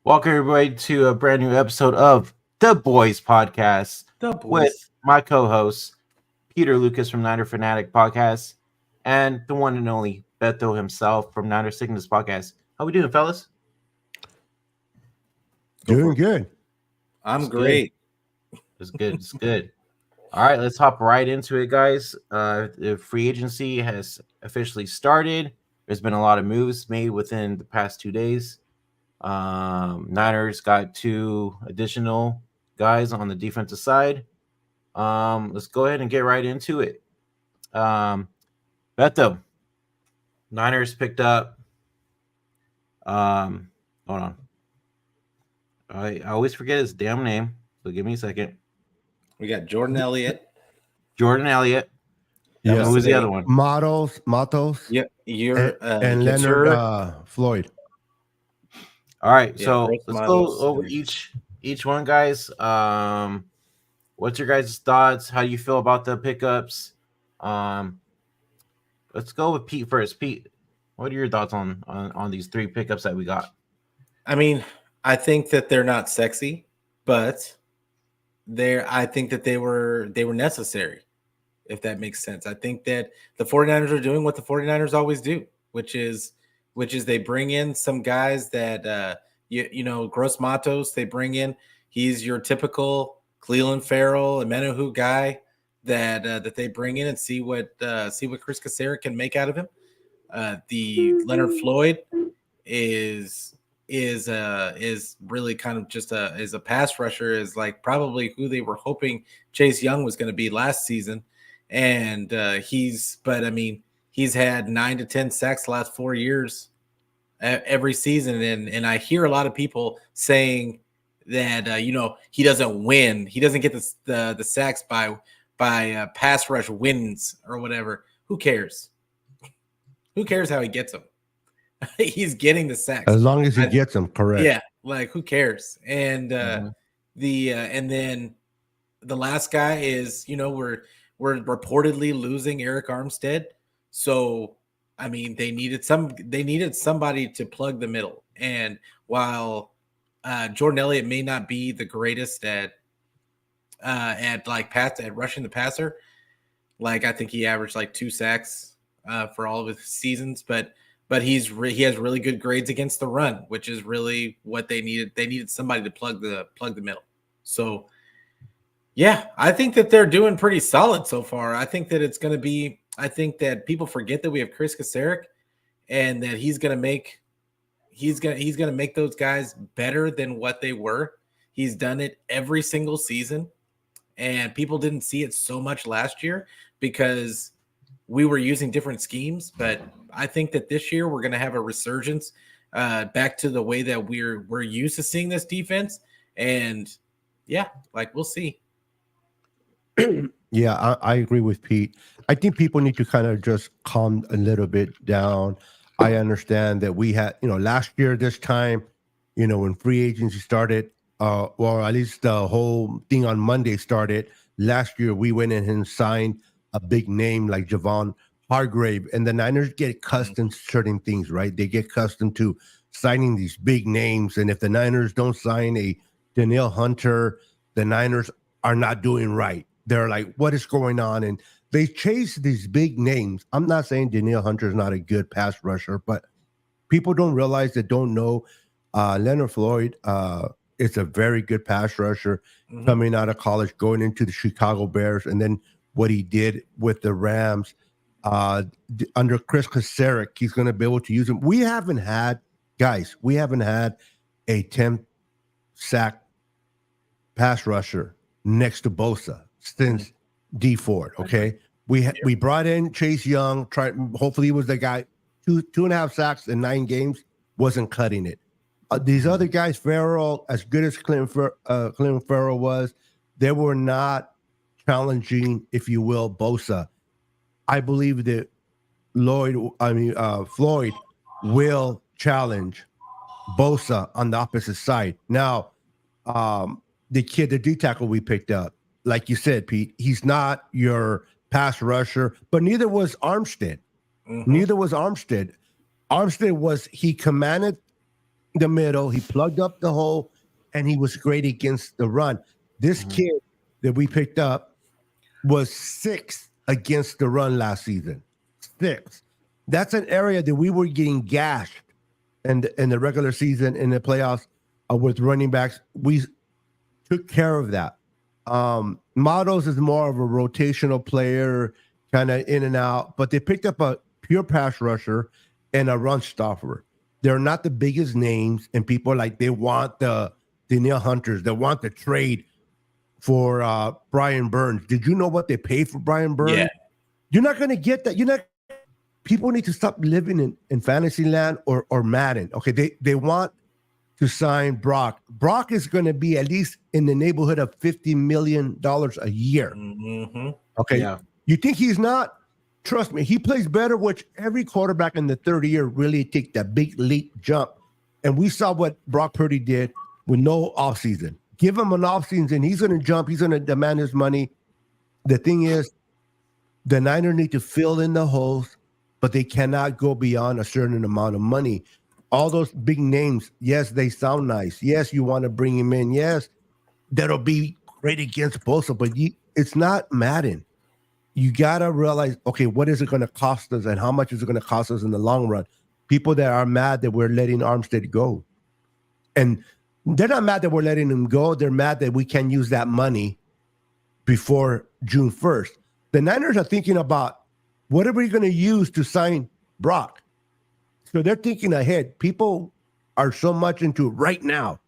Welcome everybody to a brand new episode of the Boyz podcast The with boys. my co-host Peter Lucas from Fanatic podcast and the one and only Beto himself from Sickness podcast. How we doing, fellas? Go Doing for it. good. I'm It's good. great. It's good. It's good. All right, let's hop right into it, guys. The free agency has officially started. There's been a lot of moves made within the past 2 days. Niners got two additional guys on the defensive side. Let's go ahead and get right into it. Beto, Niners picked up. Hold on. I always forget his damn name, so give me a second. We got Jordan Elliott. Jordan Elliott. That And was who was the today. other one? Matos, Yeah, you're and yes, Leonard sir. Floyd. All right, Yeah, so Gross let's Matos. go over each one, guys. What's your guys' thoughts? How do you feel about the pickups? Let's go with Pete first. Pete, what are your thoughts on these three pickups that we got? I mean, I think that they're not sexy, but I think that they were necessary, if that makes sense. I think that the 49ers are doing what the 49ers always do, which is they bring in some guys that Gross Matos, they bring in. He's your typical Cleveland Farrell and Menahu guy that they bring in and see what Chris Kacerek can make out of him. The Leonard Floyd is really kind of just is a pass rusher, is like probably who they were hoping Chase Young was going to be last season. And he's had 9 to 10 sacks the last 4 years every season. And I hear a lot of people saying that, he doesn't win. He doesn't get the sacks by pass rush wins or whatever. Who cares? Who cares how he gets them? He's getting the sacks. As long as he gets them, correct. Yeah, like who cares? And and then the last guy is, we're reportedly losing Eric Armstead. So I mean, they needed somebody to plug the middle. And while Jordan Elliott may not be the greatest at rushing the passer, like I think he averaged like 2 sacks for all of his seasons, but he has really good grades against the run, which is really what they needed. They needed somebody to plug the middle. So yeah, I think that they're doing pretty solid so far. I think that it's going to be. I think that people forget that we have Chris Kacerek, and that he's going to make those guys better than what they were. He's done it every single season, and people didn't see it so much last year because we were using different schemes. But I think that this year we're going to have a resurgence back to the way that we're used to seeing this defense. And yeah, like we'll see. Yeah, I agree with Pete. I think people need to kind of just calm a little bit down. I understand that we had, last year this time, when free agency started, or at least the whole thing on Monday started, last year we went in and signed a big name like Javon Hargrave, and the Niners get accustomed to certain things, right? They get accustomed to signing these big names, and if the Niners don't sign a Danielle Hunter, the Niners are not doing right. They're like, what is going on? And they chase these big names. I'm not saying Danielle Hunter is not a good pass rusher, but people don't realize that don't know Leonard Floyd is a very good pass rusher coming out of college, going into the Chicago Bears, and then what he did with the Rams under Chris Kacerek, he's going to be able to use him. We haven't had a 10 sack pass rusher next to Bosa since D Ford. Okay, we brought in Chase Young. Hopefully, he was the guy. 2.5 sacks in 9 games wasn't cutting it. These other guys, Farrell, as good as Clinton Farrell was, they were not challenging, if you will, Bosa. I believe that Floyd will challenge Bosa on the opposite side. Now, the D tackle we picked up, like you said, Pete, he's not your pass rusher, but neither was Armstead. He commanded the middle. He plugged up the hole, and he was great against the run. This kid that we picked up was sixth against the run last season. Sixth. That's an area that we were getting gashed in the regular season, in the playoffs, with running backs. We took care of that. Models is more of a rotational player, kind of in and out, but they picked up a pure pass rusher and a run stopper. They're not the biggest names, and people they want the Danielle Hunters, they want the trade for Brian Burns. Did you know what they paid for Brian Burns? Yeah. You're not going to get that. You're not. People need to stop living in fantasy land or Madden. Okay, they want to sign Brock. Brock is going to be at least in the neighborhood of $50 million a year. Mm-hmm. Okay, Yeah. You think he's not? Trust me, he plays better, which every quarterback in the third year really take that big leap jump. And we saw what Brock Purdy did with no offseason. Give him an offseason, he's going to jump. He's going to demand his money. The thing is, the Niners need to fill in the holes, but they cannot go beyond a certain amount of money. All those big names, yes, they sound nice. Yes, you want to bring him in. Yes, that'll be great against Bosa, but it's not Madden. You got to realize, okay, what is it going to cost us and how much is it going to cost us in the long run? People that are mad that we're letting Armstead go. And they're not mad that we're letting him go. They're mad that we can't use that money before June 1st. The Niners are thinking about, what are we going to use to sign Brock? So they're thinking ahead. People are so much into right now.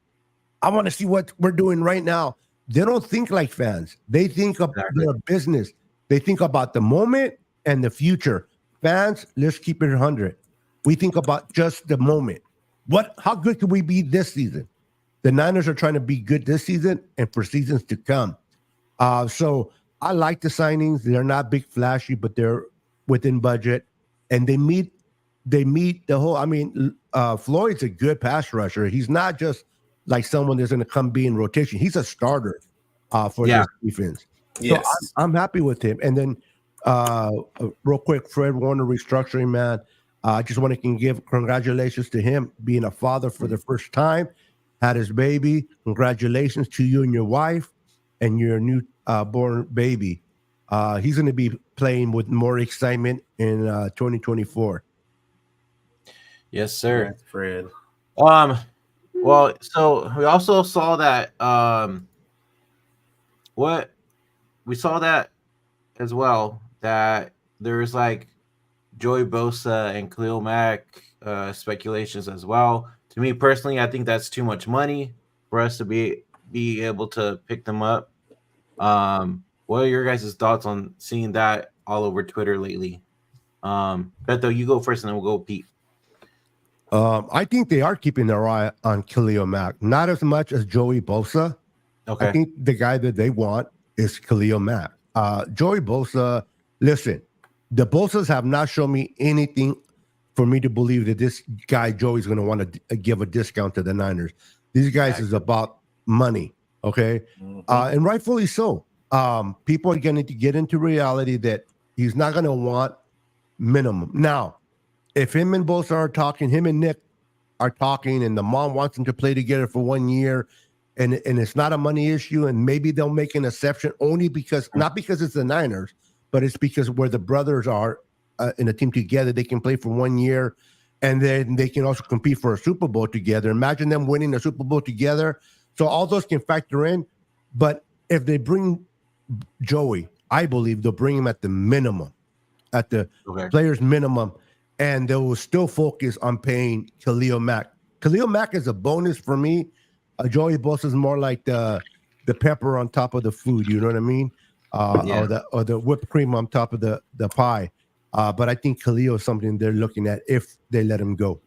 I want to see what we're doing right now. They don't think like fans. They think of their business. They think about the moment and the future. Fans, let's keep it 100. We think about just the moment. How good could we be this season? The Niners are trying to be good this season and for seasons to come. So I like the signings. They're not big flashy, but they're within budget, and they meet the whole. I mean, Floyd's a good pass rusher. He's not just like someone that's going to come be in rotation. He's a starter for this defense. Yes. So I'm happy with him. And then real quick, Fred Warner restructuring, man. I just want to give congratulations to him being a father for the first time, had his baby. Congratulations to you and your wife and your new born baby. He's going to be playing with more excitement in 2024. Yes, sir. That's Fred. Well, so we also saw that we saw that as well, that there's like Joey Bosa and Khalil Mack speculations as well. To me personally, I think that's too much money for us to be able to pick them up. What are your guys' thoughts on seeing that all over Twitter lately? Beto, you go first, and then we'll go Pete. I think they are keeping their eye on Khalil Mack, not as much as Joey Bosa. Okay. I think the guy that they want is Khalil Mack. Joey Bosa, listen, the Bosas have not shown me anything for me to believe that this guy Joey's going to want to give a discount to the Niners. These guys is about money, okay? And rightfully so. People are going to get into reality that he's not going to want minimum. Now, if him and Bosa are talking, him and Nick are talking, and the mom wants them to play together for 1 year, and it's not a money issue, and maybe they'll make an exception only because, not because it's the Niners, but it's because where the brothers are in a team together, they can play for 1 year, and then they can also compete for a Super Bowl together. Imagine them winning a Super Bowl together. So all those can factor in. But if they bring Joey, I believe they'll bring him at the minimum, at the player's minimum, and they will still focus on paying Khalil Mack. Khalil Mack is a bonus for me. Joey Bosa is more like the pepper on top of the food. You know what I mean? Or the whipped cream on top of the pie. But I think Khalil is something they're looking at if they let him go.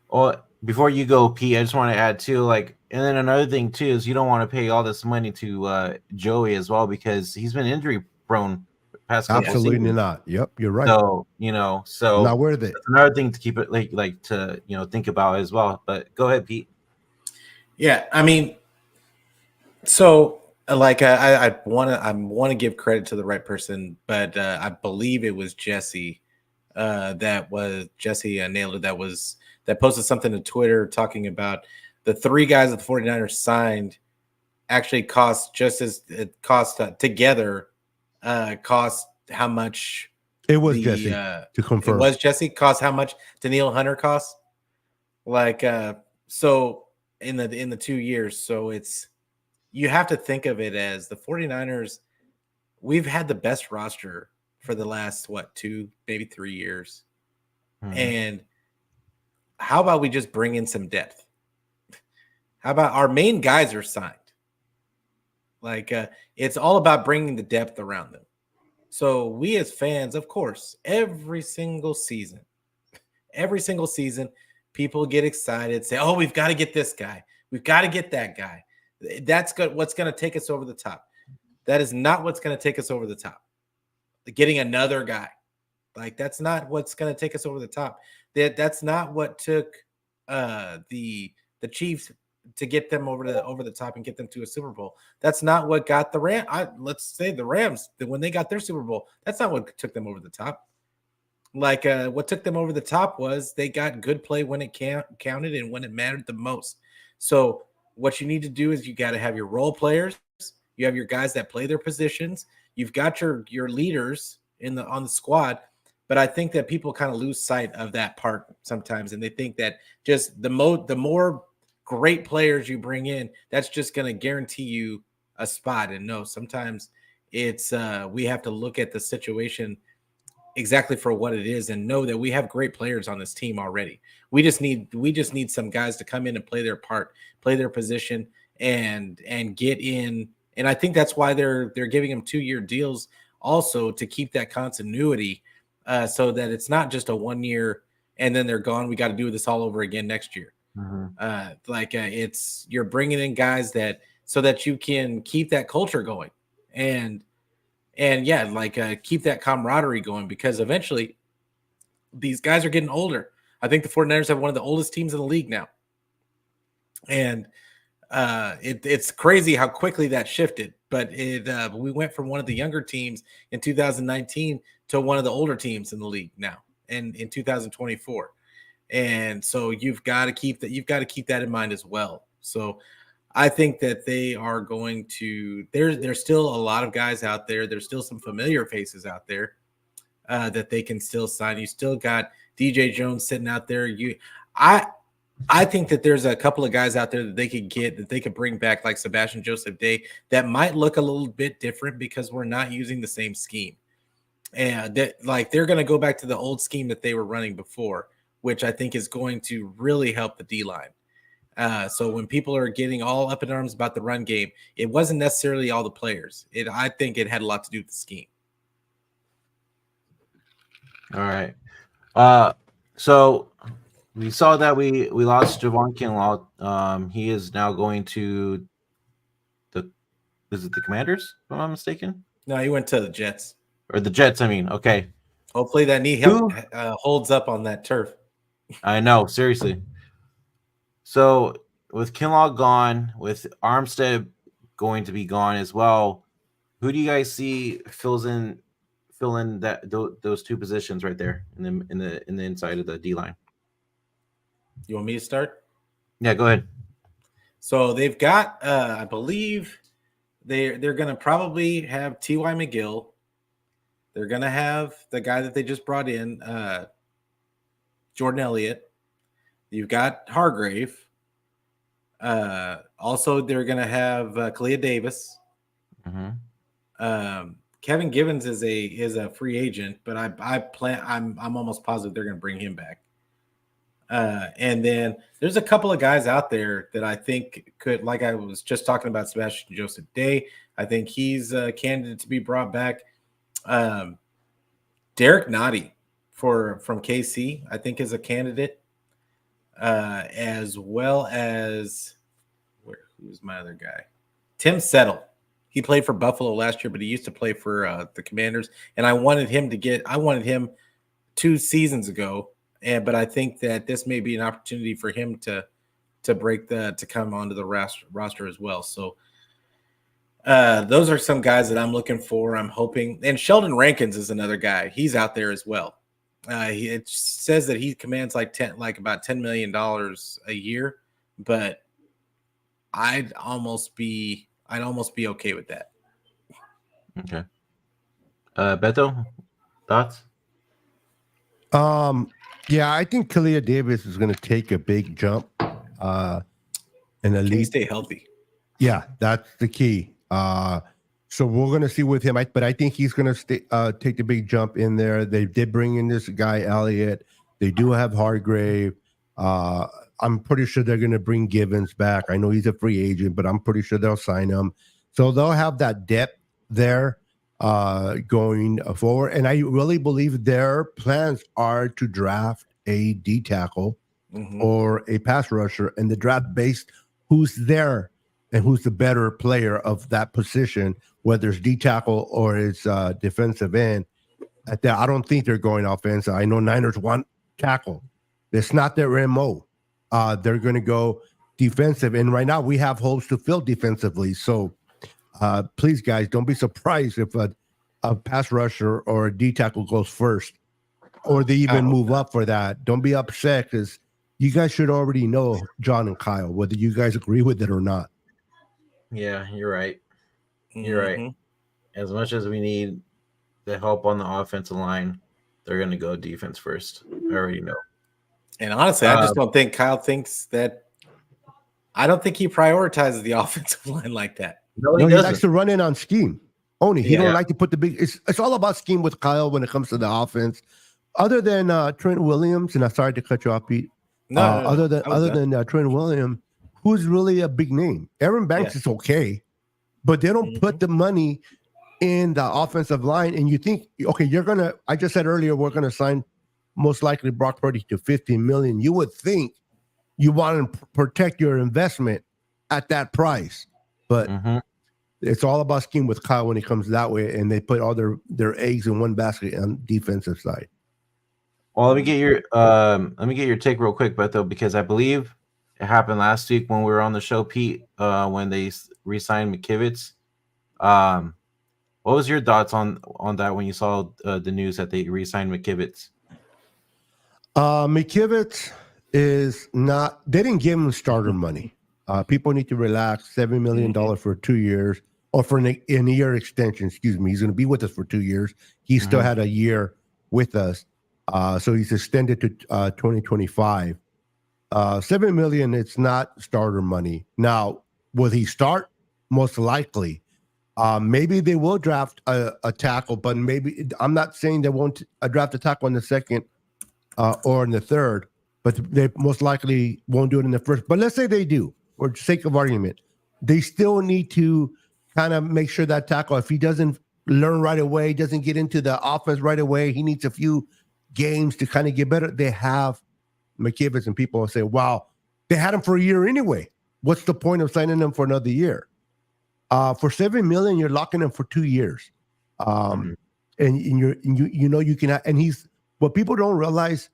Well, before you go, Pete, I just want to add too, and then another thing too is you don't want to pay all this money to Joey as well, because he's been injury prone past couple Absolutely seasons. not. Yep, you're right. So not worth it. That's another thing to keep it like to think about as well. But go ahead, Pete. Yeah, I mean, so I want to give credit to the right person, but I believe it was Jesse that was Jesse nailed it. That was that posted something to Twitter talking about the 3 guys that the 49ers signed actually cost just as it cost together cost how much It was Jesse to confirm. It was Jesse cost how much Danielle Hunter cost, like so in the 2 years. So it's, you have to think of it as the 49ers, we've had the best roster for the last 2 maybe 3 years. And how about we just bring in some depth? How about our main guys are signed? Like it's all about bringing the depth around them. So we as fans, of course, every single season, people get excited, say, "Oh, we've got to get this guy. We've got to get that guy." That's good. What's going to take us over the top? That is not what's going to take us over the top. Getting another guy, like that's not what's going to take us over the top. That's not what took the Chiefs to get them over the top and get them to a Super Bowl. That's not what got the Rams. Let's say the Rams, when they got their Super Bowl, that's not what took them over the top. Like what took them over the top was they got good play when it counted and when it mattered the most. So what you need to do is you got to have your role players. You have your guys that play their positions. You've got your leaders on the squad. But I think that people kind of lose sight of that part sometimes, and they think that just the more great players you bring in, that's just going to guarantee you a spot. And no, sometimes it's we have to look at the situation exactly for what it is and know that we have great players on this team already. We just need some guys to come in and play their part, play their position, and get in. And I think that's why they're giving them 2-year deals also, to keep that continuity, so that it's not just a 1 year and then they're gone. We got to do this all over again next year. It's, you're bringing in guys that so that you can keep that culture going and keep that camaraderie going, because eventually these guys are getting older. I think the 49ers have one of the oldest teams in the league now. And it's crazy how quickly that shifted, but we went from one of the younger teams in 2019 to one of the older teams in the league now and in 2024. And so you've got to keep that in mind as well. So I think that they are going to, there's still a lot of guys out there. There's still some familiar faces out there that they can still sign. You still got DJ Jones sitting out there. I think that there's a couple of guys out there that they could bring back, like Sebastian Joseph Day, that might look a little bit different because we're not using the same scheme. And they're going to go back to the old scheme that they were running before, which I think is going to really help the D-line. So when people are getting all up in arms about the run game, it wasn't necessarily all the players. I think it had a lot to do with the scheme. All right. So we saw that we lost Javon Kinlaw. He is now going to the Commanders, if I'm not mistaken? No, he went to the Jets. Or the Jets, I mean. Okay. Hopefully that knee holds up on that turf. I know, seriously. So with Kinlaw gone, with Armstead going to be gone as well, who do you guys see fill in those two positions right there in the inside of the D line? You want me to start? Yeah, go ahead. So they've got, I believe they're going to probably have T.Y. McGill. They're going to have the guy that they just brought in, Jordan Elliott. You've got Hargrave. Also, they're going to have Kalia Davis. Kevin Givens is a free agent, but I'm almost positive they're going to bring him back. And then there's a couple of guys out there that I think could, like I was just talking about, Sebastian Joseph Day. I think he's a candidate to be brought back. Derek Nottie from KC, I think, is a candidate, as well as who's my other guy? Tim Settle. He played for Buffalo last year, but he used to play for the Commanders, and I wanted him 2 seasons ago. But I think that this may be an opportunity for him to come onto the roster as well. So those are some guys that I'm looking for. I'm hoping, and Sheldon Rankins is another guy. He's out there as well. It says that he commands like about $10 million a year, but I'd almost be okay with that. Okay. Beto, thoughts? Yeah, I think Kalia Davis is going to take a big jump. In the Can he league. stay healthy? Yeah, that's the key. So we're going to see with him, but I think he's going to take the big jump in there. They did bring in this guy Elliott. They do have Hargrave. I'm pretty sure they're going to bring Givens back. I know he's a free agent, but I'm pretty sure they'll sign him. So they'll have that depth there going forward. And I really believe their plans are to draft a D tackle or a pass rusher, and the draft based who's there and who's the better player of that position, whether it's D tackle or it's defensive end. I don't think they're going offensive. I know Niners want tackle. It's not their MO. They're going to go defensive. And right now we have holes to fill defensively. So please, guys, don't be surprised if a pass rusher or a D tackle goes first, or they even move up for that. Don't be upset, because you guys should already know, John and Kyle, whether you guys agree with it or not. Yeah, you're right. You're right. As much as we need the help on the offensive line, they're going to go defense first. I already know. And honestly, I just don't think Kyle thinks that. I don't think he prioritizes the offensive line like that. No, he likes to run in on scheme. Only he don't like to put the big. It's all about scheme with Kyle when it comes to the offense. Other than Trent Williams, and I'm sorry to cut you off, Pete. Other than Trent Williams, who's really a big name? Aaron Banks is okay, but they don't put the money in the offensive line. And you think, okay, I just said earlier, we're gonna sign most likely Brock Purdy to $15 million. You would think you want to protect your investment at that price, but it's all about scheme with Kyle when it comes that way, and they put all their eggs in one basket on defensive side. Well, let me get your take real quick, Beto, because I believe it happened last week when we were on the show, Pete, when they re-signed McKivitz. What was your thoughts on that when you saw the news that they re-signed McKivitz? McKivitz is not. They didn't give him starter money. People need to relax. $7 million for 2 years, or for an year extension. Excuse me. He's going to be with us for 2 years. He still had a year with us. So he's extended to 2025. $7 million, it's not starter money. Now, will he start? Most likely. Maybe they will draft a tackle, but maybe I'm not saying they won't draft a tackle in the second or in the third, but they most likely won't do it in the first. But let's say they do, for the sake of argument. They still need to kind of make sure that tackle, if he doesn't learn right away, doesn't get into the offense right away, he needs a few games to kind of get better. They have McKivitz, and people will say, wow, they had him for a year anyway. What's the point of signing him for another year? For $7 million, you're locking him for 2 years. And you can, and he's, what people don't realize,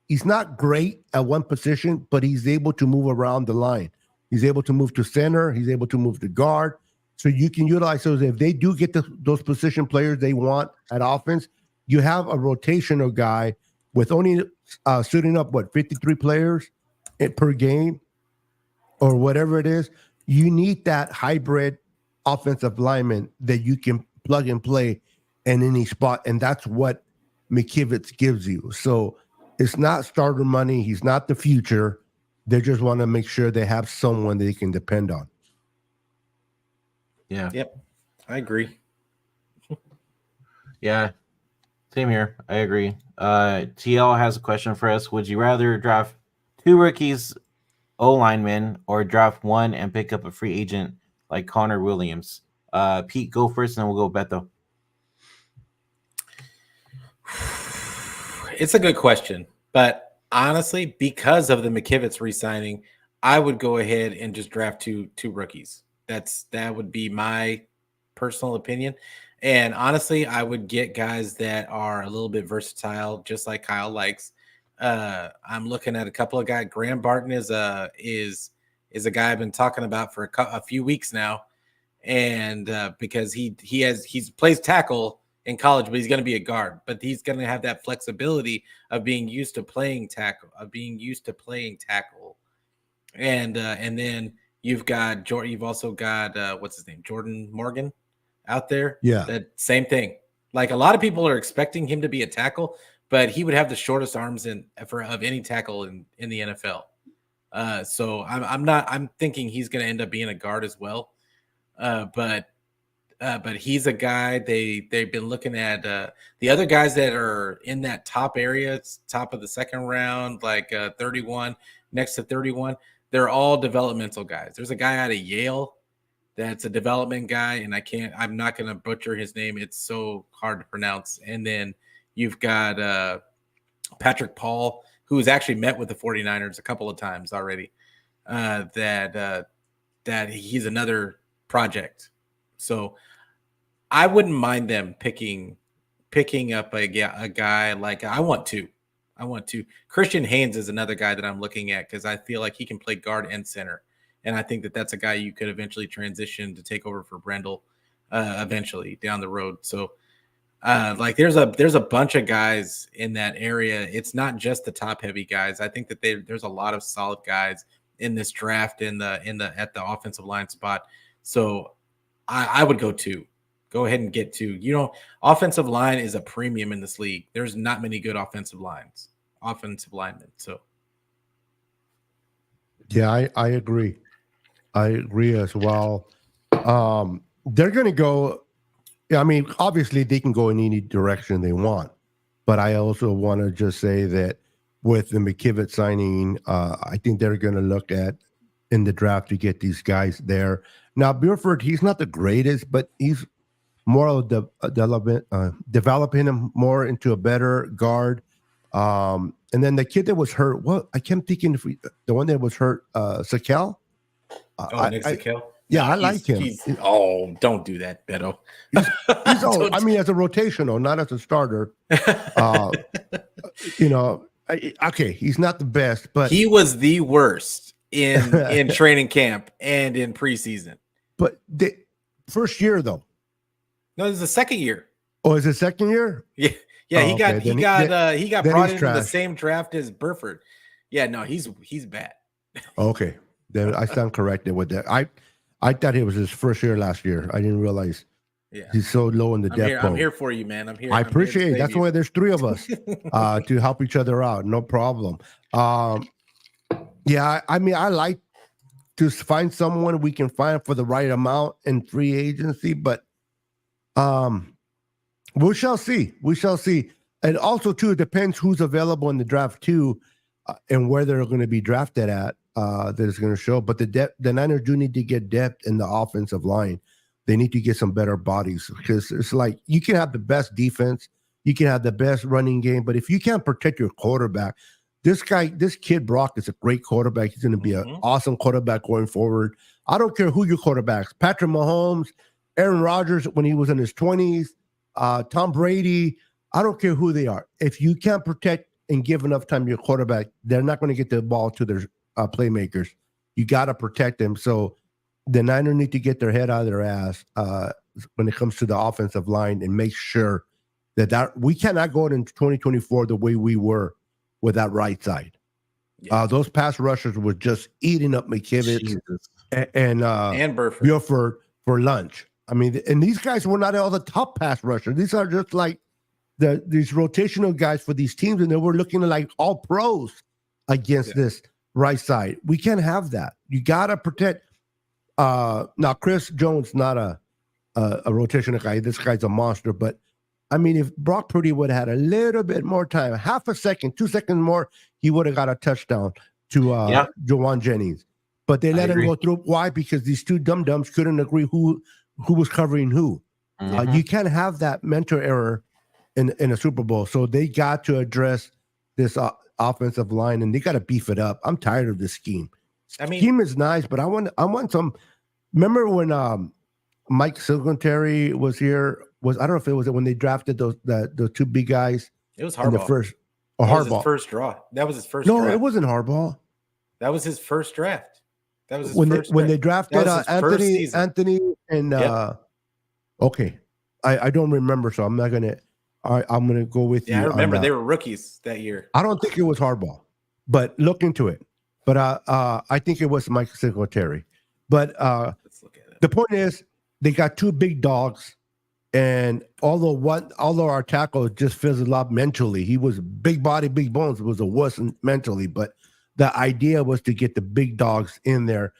he's not great at one position, but he's able to move around the line. He's able to move to center. He's able to move to guard. So you can utilize those. If they do get those position players they want at offense, you have a rotational guy with only suiting up, 53 players per game or whatever it is. You need that hybrid offensive lineman that you can plug and play in any spot. And that's what McKivitz gives you. So it's not starter money. He's not the future. They just want to make sure they have someone they can depend on. Yeah. Yep. I agree. Yeah. Same here. I agree. TL has a question for us. Would you rather draft 2 rookies, O-linemen, or draft 1 and pick up a free agent like Connor Williams? Pete, go first, and then we'll go Beto. It's a good question, but honestly, because of the McKivitz re-signing, I would go ahead and just draft two rookies. That would be my personal opinion. And honestly, I would get guys that are a little bit versatile, just like Kyle likes. I'm looking at a couple of guys. Graham Barton is a guy I've been talking about for a few weeks now, and because he plays tackle in college, but he's going to be a guard. But he's going to have that flexibility of being used to playing tackle, and then you've got Jordan. You've also got what's his name, Jordan Morgan, out there. Yeah. That same thing. Like a lot of people are expecting him to be a tackle, but he would have the shortest arms of any tackle in the NFL. So I'm thinking he's going to end up being a guard as well. But he's a guy they've been looking at. The other guys that are in that top area, top of the second round, like 31, next to 31, they're all developmental guys. There's a guy out of Yale that's a development guy, and I'm not going to butcher his name. It's so hard to pronounce. And then you've got Patrick Paul, who's actually met with the 49ers a couple of times already. That he's another project. So I wouldn't mind them picking up a guy like I want to. Christian Haynes is another guy that I'm looking at because I feel like he can play guard and center. And I think that that's a guy you could eventually transition to take over for Brendel eventually down the road. So like there's a bunch of guys in that area. It's not just the top heavy guys. I think that there's a lot of solid guys in this draft at the offensive line spot. So I would go two. Go ahead and get two. Offensive line is a premium in this league. There's not many good offensive linemen. So yeah, I agree. I agree as well. They're going to go. I mean, obviously they can go in any direction they want, but I also want to just say that with the McKivitt signing, I think they're going to look at in the draft to get these guys there. Now, Burford, he's not the greatest, but he's more of the developing him more into a better guard. And then the kid that was hurt, I kept thinking the one that was hurt, Sakel. Nick Sakel. Yeah, I like him. Don't do that, Beto. He's old. I mean, as a rotational, not as a starter. Okay, he's not the best, but he was the worst in training camp and in preseason. But the first year, though. No, this is the second year. Oh, is it second year? Yeah. Yeah, he got brought into the same draft as Burford. Yeah, no, he's bad. Okay. Then I stand corrected with that. I thought it was his first year last year. I didn't realize he's so low in the depth. I'm here for you, man. I'm here. I appreciate it. That's why there's three of us to help each other out. No problem. Yeah, I mean, I like to find someone we can find for the right amount in free agency, but we shall see. We shall see. And also, too, it depends who's available in the draft, too, and where they're going to be drafted at. That is going to show. But the Niners do need to get depth in the offensive line. They need to get some better bodies because it's like you can have the best defense, you can have the best running game, but if you can't protect your quarterback, this kid Brock is a great quarterback. He's going to be an awesome quarterback going forward. I don't care who your quarterbacks, Patrick Mahomes, Aaron Rodgers when he was in his 20s, Tom Brady. I don't care who they are. If you can't protect and give enough time to your quarterback, they're not going to get the ball to their playmakers. You got to protect them. So the Niners need to get their head out of their ass when it comes to the offensive line and make sure that we cannot go into 2024 the way we were with that right side. Yeah. Those pass rushers were just eating up McKivitt and Burford for lunch. I mean, and these guys were not all the top pass rushers. These are just like these rotational guys for these teams, and they were looking like all pros against this right side. We can't have that. You got to protect. Now, Chris Jones, not a rotational guy. This guy's a monster. But, I mean, if Brock Purdy would have had a little bit more time, half a second, 2 seconds more, he would have got a touchdown to Jawan Jennings. But they let him go through. Why? Because these two dum-dums couldn't agree who was covering who. Mm-hmm. You can't have that mental error in a Super Bowl. So they got to address this offensive line, and they got to beef it up. I'm tired of this scheme. I mean, scheme is nice, but I want some. Remember when Mike Singletary was here? I don't know if it was when they drafted those two big guys. It was Harbaugh. That was his first draw. That was his first. No, draft. It wasn't Harbaugh. That was his first draft. That was his when they drafted Anthony and okay. I don't remember, so I'm not gonna. I'm gonna go with you. Yeah, I remember on they that. were rookies that year. I don't think it was hardball, but look into it. But I think it was Mike Singletary. But Let's look at it. the point is, they got two big dogs, and although our tackle just fizzled up mentally, he was big body, big bones, was a wuss mentally. But the idea was to get the big dogs in there,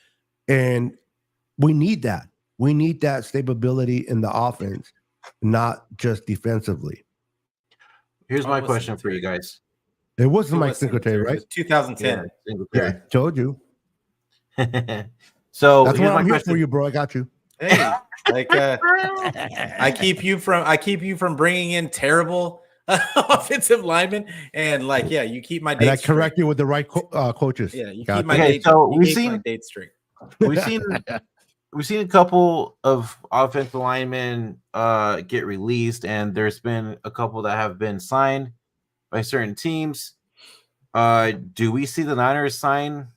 and we need that. We need that stability in the offense, not just defensively. Here's my was question for Singletary? you guys. It wasn't It Mike was Singletary, It right? was 2010. Singletary. Told you. So That's here's why my I'm here question. for you, bro. I got you. Hey, like I keep you from bringing in terrible offensive linemen, and like you keep my And I dates correct straight. you with the right coaches. Yeah, you Got keep my Okay, dates. so you we've keep my seen- dates straight. We've seen a couple of offensive linemen get released, and there's been a couple that have been signed by certain teams. Do we see the Niners sign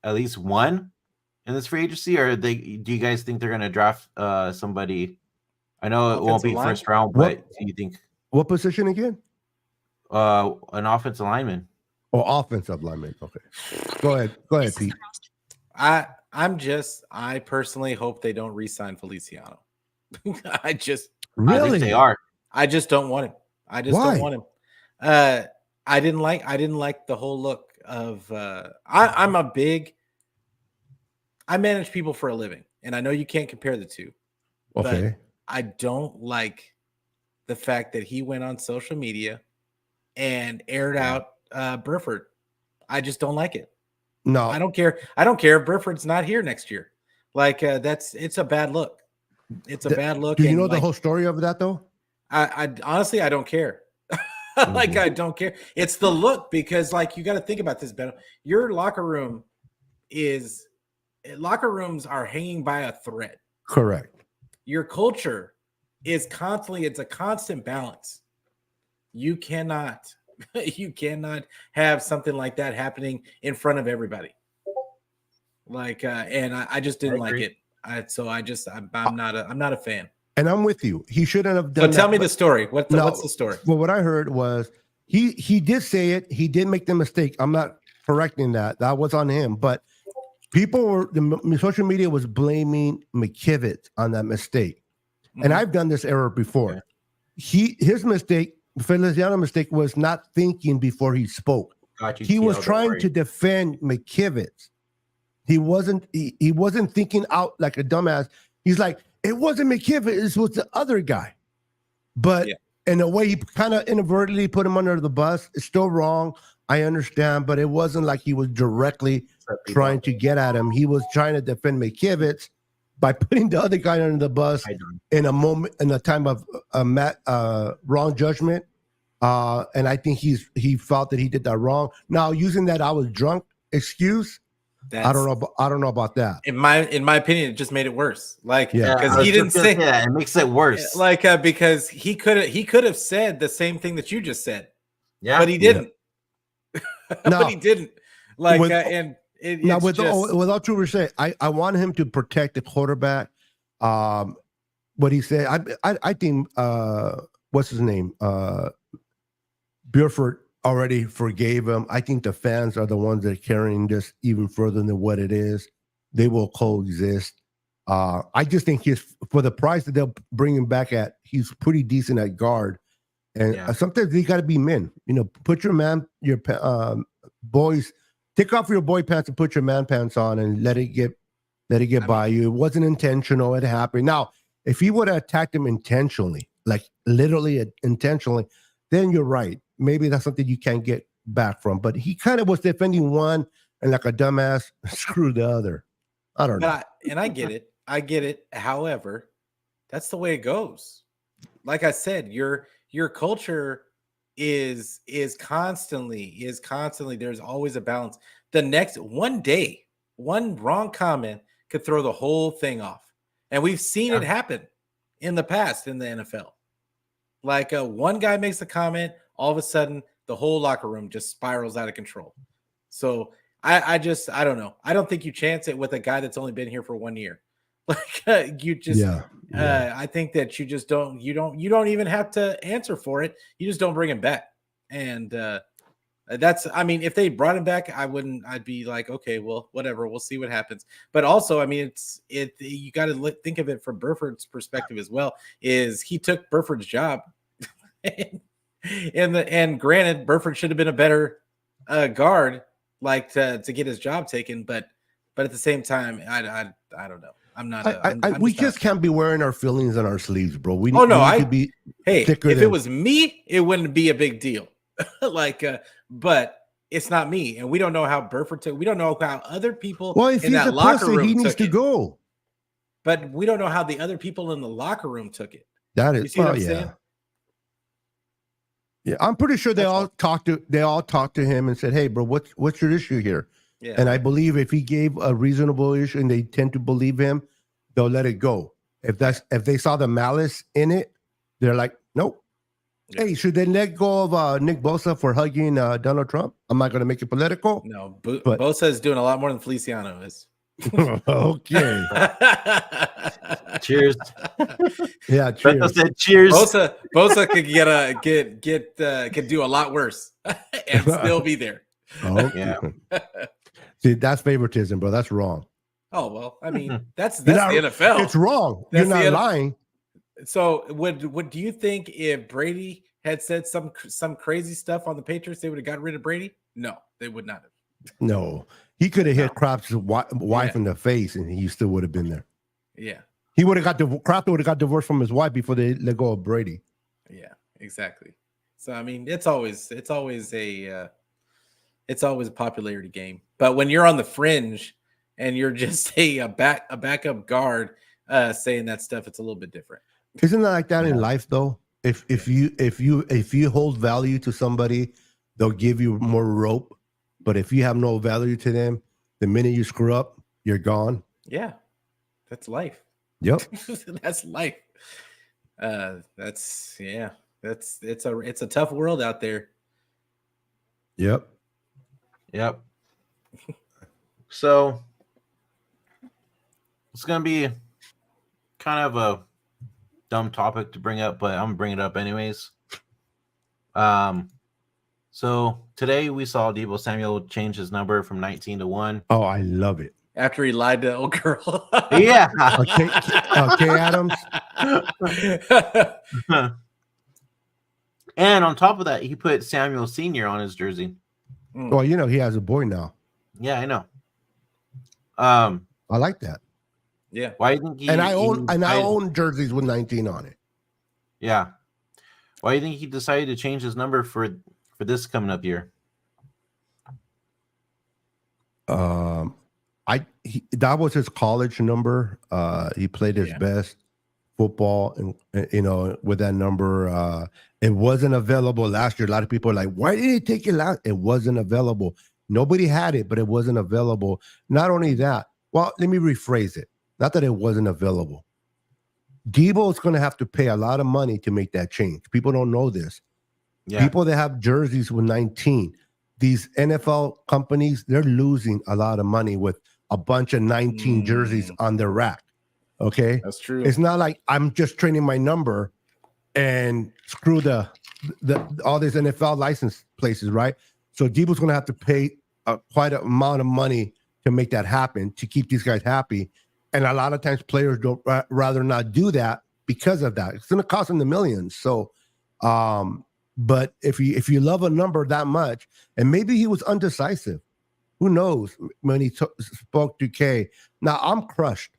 at least one in this free agency, or do you guys think they're going to draft somebody? I know it won't Offensive be line? first round, What? but do you think What position again? an offensive lineman? Oh, offensive lineman. Okay. Go ahead, Pete. I personally hope they don't re-sign Feliciano. I think Really? they are. I just don't want him. I just Why? don't want him. I didn't like the whole look of I manage people for a living, and I know you can't compare the two. Okay. I don't like the fact that he went on social media and aired out Burford. I just don't like it. No. I don't care. I don't care if Burford's not here next year. Like it's a bad look. It's a bad look. Do you and, know like, the whole story of that though? I honestly I don't care. Like I don't care. It's the look, because like you got to think about this, Beto. Your locker rooms are hanging by a thread. Correct. Your culture is constantly, it's a constant balance. You cannot have something like that happening in front of everybody. Like and I just didn't like it. I'm not a fan. And I'm with you. He shouldn't have So done that. tell me the story. What's the story? Well, what I heard was he did say it. He did make the mistake. I'm not correcting that. That was on him. But social media was blaming McKivitz on that mistake. Mm-hmm. And I've done this error before. His mistake, Feliciano's mistake, was not thinking before he spoke. He was trying to defend McKivitz. He wasn't thinking out like a dumbass. He's like, it wasn't McKivitz, it was the other guy. But in a way, he kind of inadvertently put him under the bus. It's still wrong. I understand, but it wasn't like he was directly trying to get at him. He was trying to defend McKivitz by putting the other guy under the bus in a time of wrong judgment. And I think he felt that he did that wrong. Now, using that "I was drunk" excuse, I don't know about that. In my opinion, it just made it worse. Like, because he didn't say that, it makes it worse. Like, because he could have said the same thing that you just said. Yeah, but he didn't. But he didn't. Like, with all true respect, I want him to protect the quarterback. What he said, I think what's his name? Burford already forgave him. I think the fans are the ones that are carrying this even further than what it is. They will coexist. I just think for the price that they'll bring him back at, he's pretty decent at guard. And sometimes they got to be men. You know, put your boys, take off your boy pants and put your man pants on and let it get by you. It wasn't intentional. It happened. Now, if he would have attacked him intentionally, like literally intentionally, then you're right. Maybe that's something you can't get back from. But he kind of was defending one and like a dumbass screw the other. I don't know. I get it. I get it. However, that's the way it goes. Like I said, your culture is constantly there's always a balance. The next one wrong comment could throw the whole thing off. And we've seen it happen in the past in the NFL. Like one guy makes a comment, all of a sudden the whole locker room just spirals out of control. So I don't know. I don't think you chance it with a guy that's only been here for 1 year. Like you just, Yeah. I think that you just don't even have to answer for it. You just don't bring him back. And that's, I mean, if they brought him back, I'd be like, okay, well, whatever, we'll see what happens. But also, I mean, you got to think of it from Burford's perspective as well. Is he took Burford's job, and granted, Burford should have been a better guard, like to get his job taken, but at the same time, I don't know. I'm not. We just can't be wearing our feelings on our sleeves, bro. We need to be. Hey, if it was me, it wouldn't be a big deal. Like, but it's not me, and we don't know how Burford took. We don't know how other people. Well, if in he's that a locker pussy, room he needs to go. But we don't know how the other people in the locker room took it. That is, you see what I'm saying? Yeah, I'm pretty sure they all talked to him and said, "Hey, bro, what's your issue here?" Yeah. And I believe if he gave a reasonable issue and they tend to believe him, they'll let it go. If they saw the malice in it, they're like, nope. Yeah. Hey, should they let go of Nick Bosa for hugging Donald Trump? I'm not going to make it political. No, Bosa is doing a lot more than Feliciano is. Okay. Cheers. Yeah, cheers. Beto said cheers. Bosa could do a lot worse and still be there. Oh yeah. See, that's favoritism, bro. That's wrong. Oh well, I mean, that's the NFL. It's wrong. You're not lying. So, would do you think if Brady had said some crazy stuff on the Patriots, they would have got rid of Brady? No, they would not have. No, he could have hit Kraft's wife in the face, and he still would have been there. Yeah, he would have Kraft would have got divorced from his wife before they let go of Brady. Yeah, exactly. So, I mean, it's always a popularity game. But when you're on the fringe and you're just a backup guard saying that stuff, it's a little bit different. Isn't that like that in life though? If you hold value to somebody, they'll give you more rope. But if you have no value to them, the minute you screw up, you're gone. Yeah, that's life. Yep, that's life. It's a tough world out there. Yep. So it's gonna be kind of a dumb topic to bring up, but I'm gonna bring it up anyways. So today we saw Deebo Samuel change his number from 19 to 1. Oh, I love it. After he lied to the old girl. Yeah. Okay, Adams. And on top of that, he put Samuel Sr. on his jersey. Well, you know, he has a boy now. Yeah, I know. I like that. Yeah. Why do you think I own jerseys with 19 on it. Yeah. Why do you think he decided to change his number for this coming up year? That was his college number. He played his best football, and with that number, it wasn't available last year. A lot of people are like, "Why did he take it last?" It wasn't available. Nobody had it, but it wasn't available. Not only that, well, let me rephrase it. Not that it wasn't available. Deebo is going to have to pay a lot of money to make that change. People don't know this. Yeah. People that have jerseys with 19, these NFL companies, they're losing a lot of money with a bunch of 19 jerseys on their rack. Okay, that's true. It's not like I'm just trading my number and screw the all these NFL license places, right? So Deebo's going to have to pay quite an amount of money to make that happen, to keep these guys happy. And a lot of times players don't rather not do that because of that. It's going to cost them the millions. So, but if you love a number that much, and maybe he was undecisive, who knows when he spoke to Kay. Now I'm crushed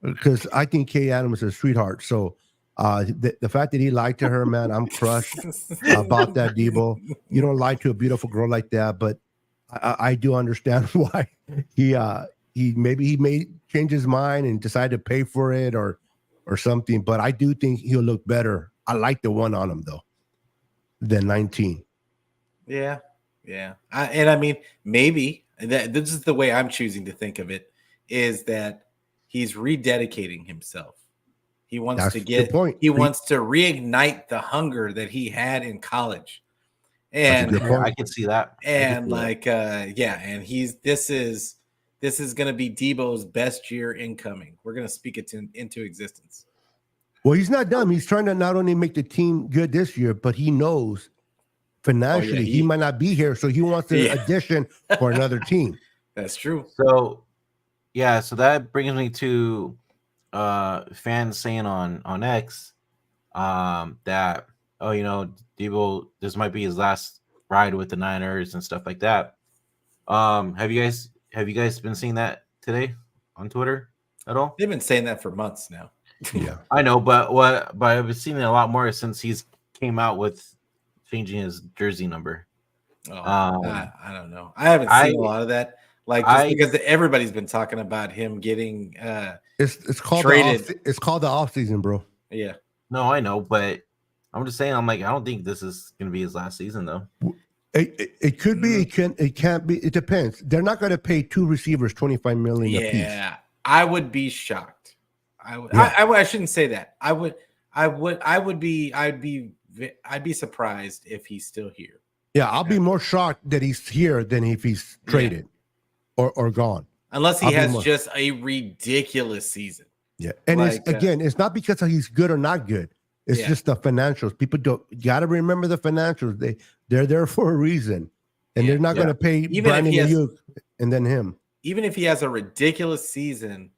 because I think Kay Adams is a sweetheart. So the fact that he lied to her, man, I'm crushed about that, Deebo. You don't lie to a beautiful girl like that, but I do understand why he may change his mind and decide to pay for it or something. But I do think he'll look better. I like the one on him though than 19. Yeah. I mean, maybe this is the way I'm choosing to think of it, is that he's rededicating himself. He wants wants to reignite the hunger that he had in college. And I can see that. And and this is going to be Debo's best year incoming. We're going to speak it into existence. Well, he's not dumb. He's trying to not only make the team good this year, but he knows financially he might not be here, so he wants an addition for another team. That's true. So, yeah, so that brings me to fans saying on X that, oh, you know, Debo, this might be his last ride with the Niners and stuff like that. Have you guys been seeing that today on Twitter at all? They've been saying that for months now. Yeah, I know, but I've been seeing it a lot more since he's came out with changing his jersey number. Oh, I don't know. I haven't seen a lot of that. Like just because everybody's been talking about him getting it's called traded. It's called the off season, bro. Yeah. No, I know, but I'm just saying. I'm like, I don't think this is gonna be his last season, though. It could be. It can't be. It depends. They're not going to pay 2 receivers $25 million a piece. Yeah, I would be shocked. I shouldn't say that. I'd be surprised if he's still here. Yeah, I'll be more shocked that he's here than if he's traded or gone. Unless he has just a ridiculous season. Yeah, and it's not because he's good or not good. It's just the financials. People got to remember the financials. They're there for a reason, and they're not going to pay even Brandon Ayuk and then him. Even if he has a ridiculous season,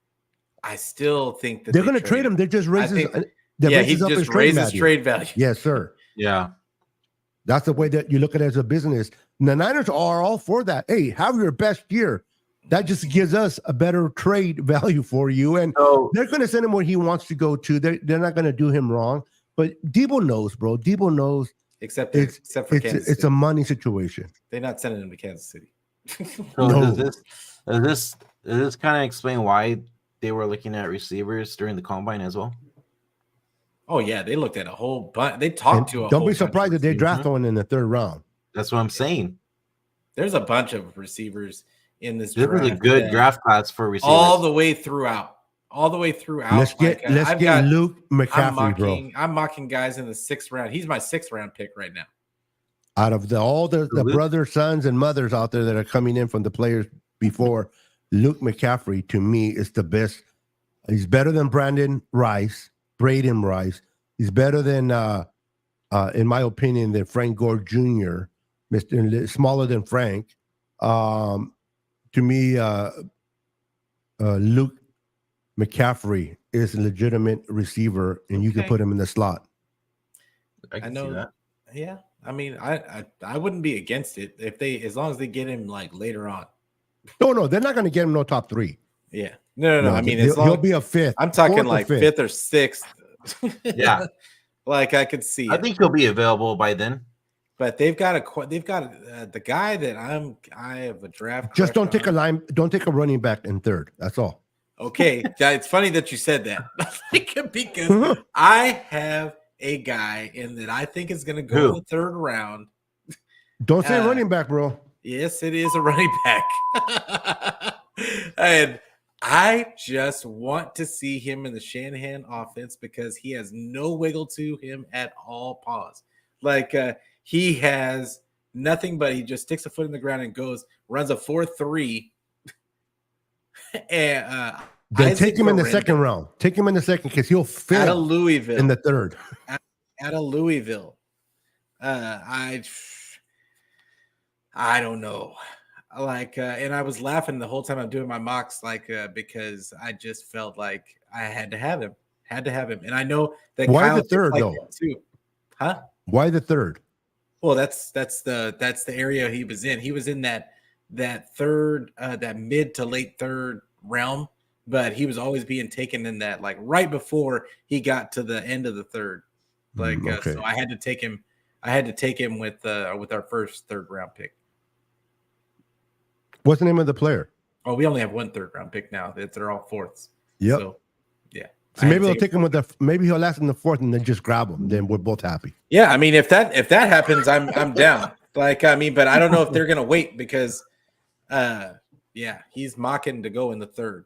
I still think that they're going to trade him. They just raises. He just raises trade value. Yes, sir. Yeah, that's the way that you look at it as a business. And the Niners are all for that. Hey, have your best year. That just gives us a better trade value for you, and they're going to send him where he wants to go to. They're not going to do him wrong. But Debo knows, bro. Debo knows. Except for Kansas City. It's a money situation. They're not sending him to Kansas City. So does this kind of explain why they were looking at receivers during the combine as well? Oh yeah, they looked at a whole bunch. They talked to a. Don't be surprised if they draft one in the 3rd round. That's what I'm saying. There's a bunch of receivers in this. This is a good draft class for receivers all the way throughout. Let's get Luke McCaffrey, bro. I'm mocking guys in the 6th round. He's my 6th round pick right now. Out of all the brothers, sons, and mothers out there that are coming in from the players before, Luke McCaffrey to me is the best. He's better than Braden Rice. He's better than, in my opinion, than Frank Gore Jr. Smaller than Frank. To me, Luke McCaffrey is a legitimate receiver, and you can put him in the slot. I know that. Yeah, I mean, I wouldn't be against it as long as they get him like later on. No, they're not going to get him no top 3. Yeah, no. I mean, he'll be a 5th. I'm talking like 5th or 6th. Yeah, like I could see. I think he'll be available by then. But they've got the guy that I have a draft. Just don't take a running back in 3rd. That's all. Okay, it's funny that you said that because I have a guy in that I think is going to go in the 3rd round. Don't say running back, bro. Yes, it is a running back, and I just want to see him in the Shanahan offense because he has no wiggle to him at all. Pause. Like he has nothing, but he just sticks a foot in the ground and runs a 4.3. And then take him in the 2nd round. Take him in the 2nd because he'll fit out of Louisville in the 3rd. Out of Louisville, I don't know. Like, and I was laughing the whole time I'm doing my mocks, like because I just felt like I had to have him. And I know that. Why Kyle the 3rd though? Too. Huh? Why the 3rd? Well, that's the area he was in. He was in that 3rd, that mid to late 3rd realm, but he was always being taken in that like right before he got to the end of the 3rd. Like, so I had to take him. I had to take him with our first 3rd round pick. What's the name of the player? Oh, we only have 1 3rd round pick now. They're all 4ths. Yep. So, yeah. So maybe they'll take him maybe he'll last in the 4th and then just grab him. Then we're both happy. Yeah, I mean, if that happens, I'm down. Like, I mean, but I don't know if they're gonna wait because, he's mocking to go in the 3rd.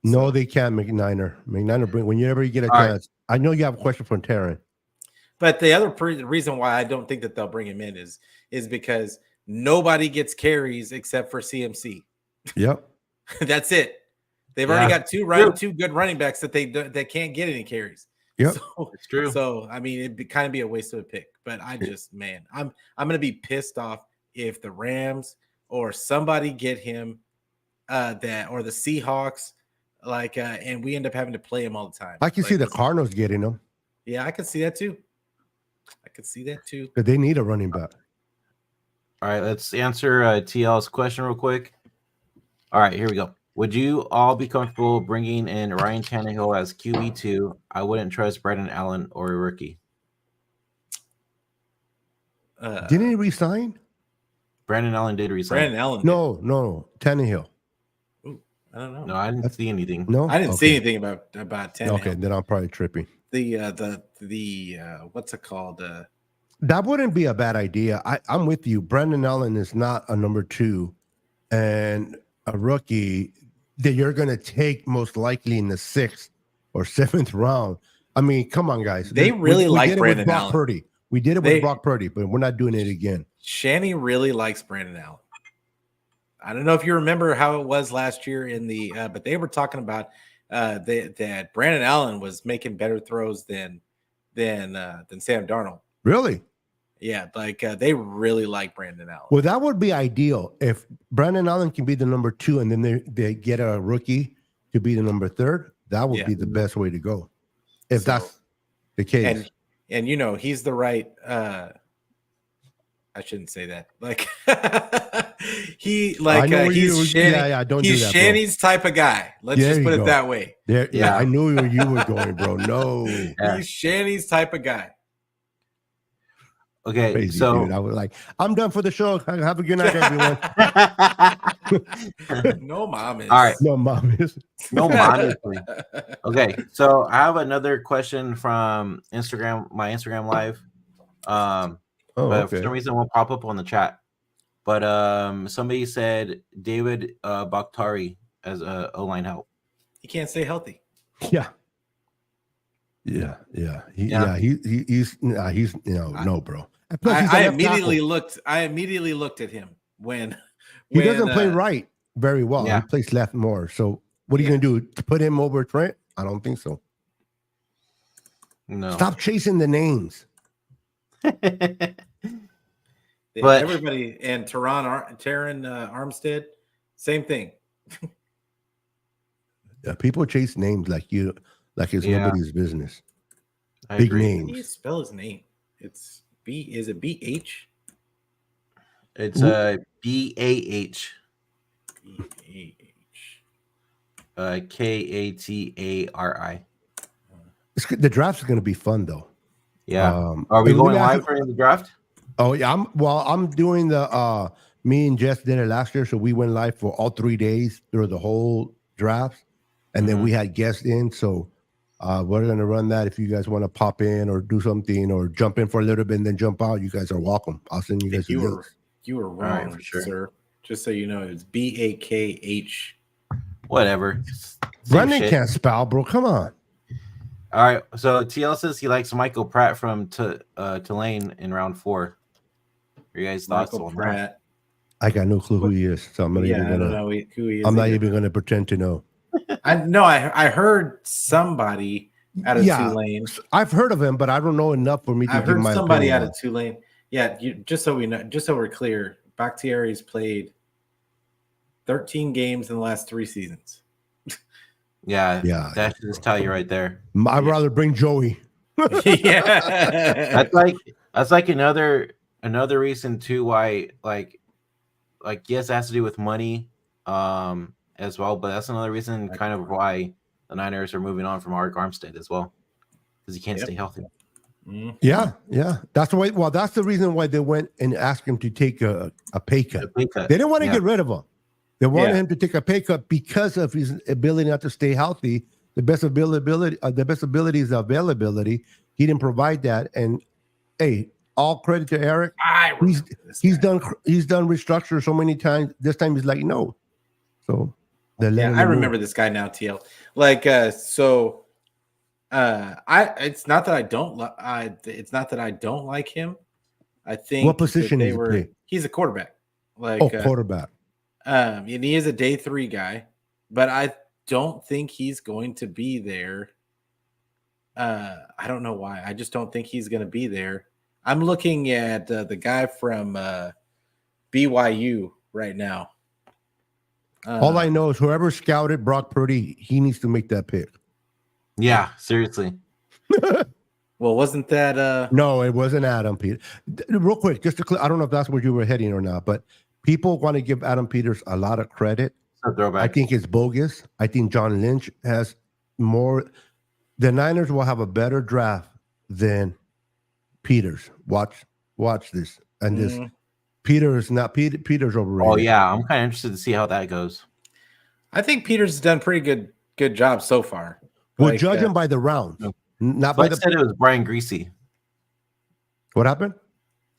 No, they can't. McNiner bring whenever you get a chance. Right. I know you have a question from Taryn. But the other reason why I don't think that they'll bring him in is because nobody gets carries except for CMC. Yep. That's it. They've already got two good running backs that that can't get any carries. Yep. So It's true. So I mean, it'd kind of be a waste of a pick. But I just, man, I'm gonna be pissed off if the Rams or somebody get him, that or the Seahawks, and we end up having to play him all the time. I can see the Cardinals getting them. Yeah, I can see that too. But they need a running back. All right, let's answer TL's question real quick. All right, here we go. Would you all be comfortable bringing in Ryan Tannehill as QB2? I wouldn't trust Brandon Allen or a rookie. Didn't he resign? Brandon Allen did resign. Brandon Allen. No, Tannehill. Ooh, I don't know. No, I didn't see anything. No, I didn't see anything about Tannehill. Okay, then I'm probably tripping. The what's it called? That wouldn't be a bad idea. I'm with you. Brandon Allen is not a number 2 and a rookie that you're going to take most likely in the 6th or 7th round. I mean, come on, guys. They really like Brandon Brock Allen. Purdy. We did it with Brock Purdy, but we're not doing it again. Shanny really likes Brandon Allen. I don't know if you remember how it was last year but they were talking about that Brandon Allen was making better throws than Sam Darnold. Really? Yeah, they really like Brandon Allen. Well, that would be ideal if Brandon Allen can be the number 2 and then they get a rookie to be the number 3rd. That would be the best way to go. If that's the case. And he's the right I shouldn't say that. He's Shanny's type of guy. Let's just put it that way. Yeah, I knew where you were going, bro. No. He's Shanny's type of guy. Okay, Crazy, so dude. I was like, I'm done for the show. Have a good night, everyone. No mom is. All right. No mom is. No mom. Okay, so I have another question from Instagram, my Instagram live. But for some reason it won't pop up on the chat. But somebody said David Bakhtari as a O-line help. He can't stay healthy. Yeah. He's no, bro. I immediately looked at him when he doesn't play right very well. Yeah. He plays left more. So what are you gonna do? Put him over Trent? I don't think so. No. Stop chasing the names. But everybody and Taron Armstead, same thing. Yeah, people chase names like it's nobody's business. I Big agree. names. How do you spell his name? It's B. Is it BH? It's BAH. KATARI. The draft's going to be fun though. Yeah. Are we going live for the draft? Oh yeah. I'm doing the me and Jess did it last year, so we went live for all 3 days through the whole draft, and then we had guests in. So we're gonna run that. If you guys want to pop in or do something or jump in for a little bit and then jump out, you guys are welcome. I'll send you guys. You were wrong, for sure. sir. Just so you know, it's BAKH. Whatever. Brendan can't spell, bro. Come on. All right. So TL says he likes Michael Pratt from Tulane in round 4. Your guys' thoughts on that? I got no clue who he is, so I'm not even gonna. I don't know who he is. I'm not even gonna pretend to know. I heard somebody out of Tulane. I've heard of him, but I don't know enough for me to give my somebody opinion. out of Tulane. Yeah, just so we know, just so we're clear, Bakhtiari's played 13 games in the last 3 seasons. Yeah. That should just tell you right there. I'd rather bring Joey. Yeah, that's like another reason too why like yes, it has to do with money as well, but that's another reason kind of why the Niners are moving on from Arik Armstead as well, because he can't stay healthy. Yeah. That's the way. Well, that's the reason why they went and asked him to take a pay cut. They didn't want to get rid of him. They wanted him to take a pay cut because of his ability not to stay healthy. The best ability is availability. He didn't provide that. And hey, all credit to Eric. He's done restructure so many times. This time he's like, no. So I remember this guy now, TL. It's not that I don't like him. I think what position is he play? He's a quarterback. Quarterback. And he is a day 3 guy. but I don't think he's going to be there. I don't know why. I just don't think he's going to be there. I'm looking at the guy from BYU right now. All I know is whoever scouted Brock Purdy, he needs to make that pick. Yeah, seriously. Well, wasn't that No, it wasn't Adam Peters. Real quick, just to I don't know if that's where you were heading or not, but people want to give Adam Peters a lot of credit. I think it's bogus. I think John Lynch has more. The Niners will have a better draft than Peters. Watch this. And this Peters, not Peters overrated. Oh yeah, I'm kind of interested to see how that goes. I think Peters has done pretty good job so far. We'll judge him by the rounds, not by Flex said it was Brian Greasy. What happened?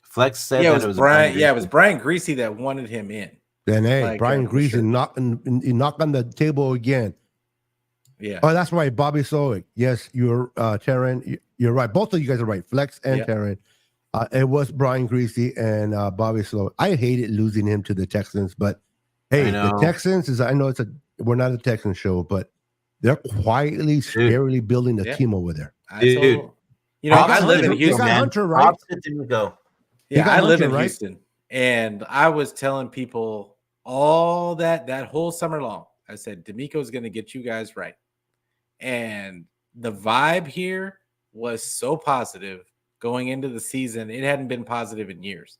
Flex said it that was Brian. Yeah, it was Brian Greasy that wanted him in. Then hey, Brian Greasy knocked on the table again. Yeah. Oh, that's right, Bobby Sowick. Yes, you're Taryn. You're right. Both of you guys are right. Flex and Taryn. It was Brian Greasy and Bobby Sowick. I hated losing him to the Texans, but hey, the Texans we're not a Texans show, but they're quietly, scarily building a team over there. Dude, I live in Houston. Hunter, right? Yeah, I live in Houston, and I was telling people all that whole summer long. I said, D'Amico's going to get you guys right. And the vibe here was so positive going into the season. It hadn't been positive in years.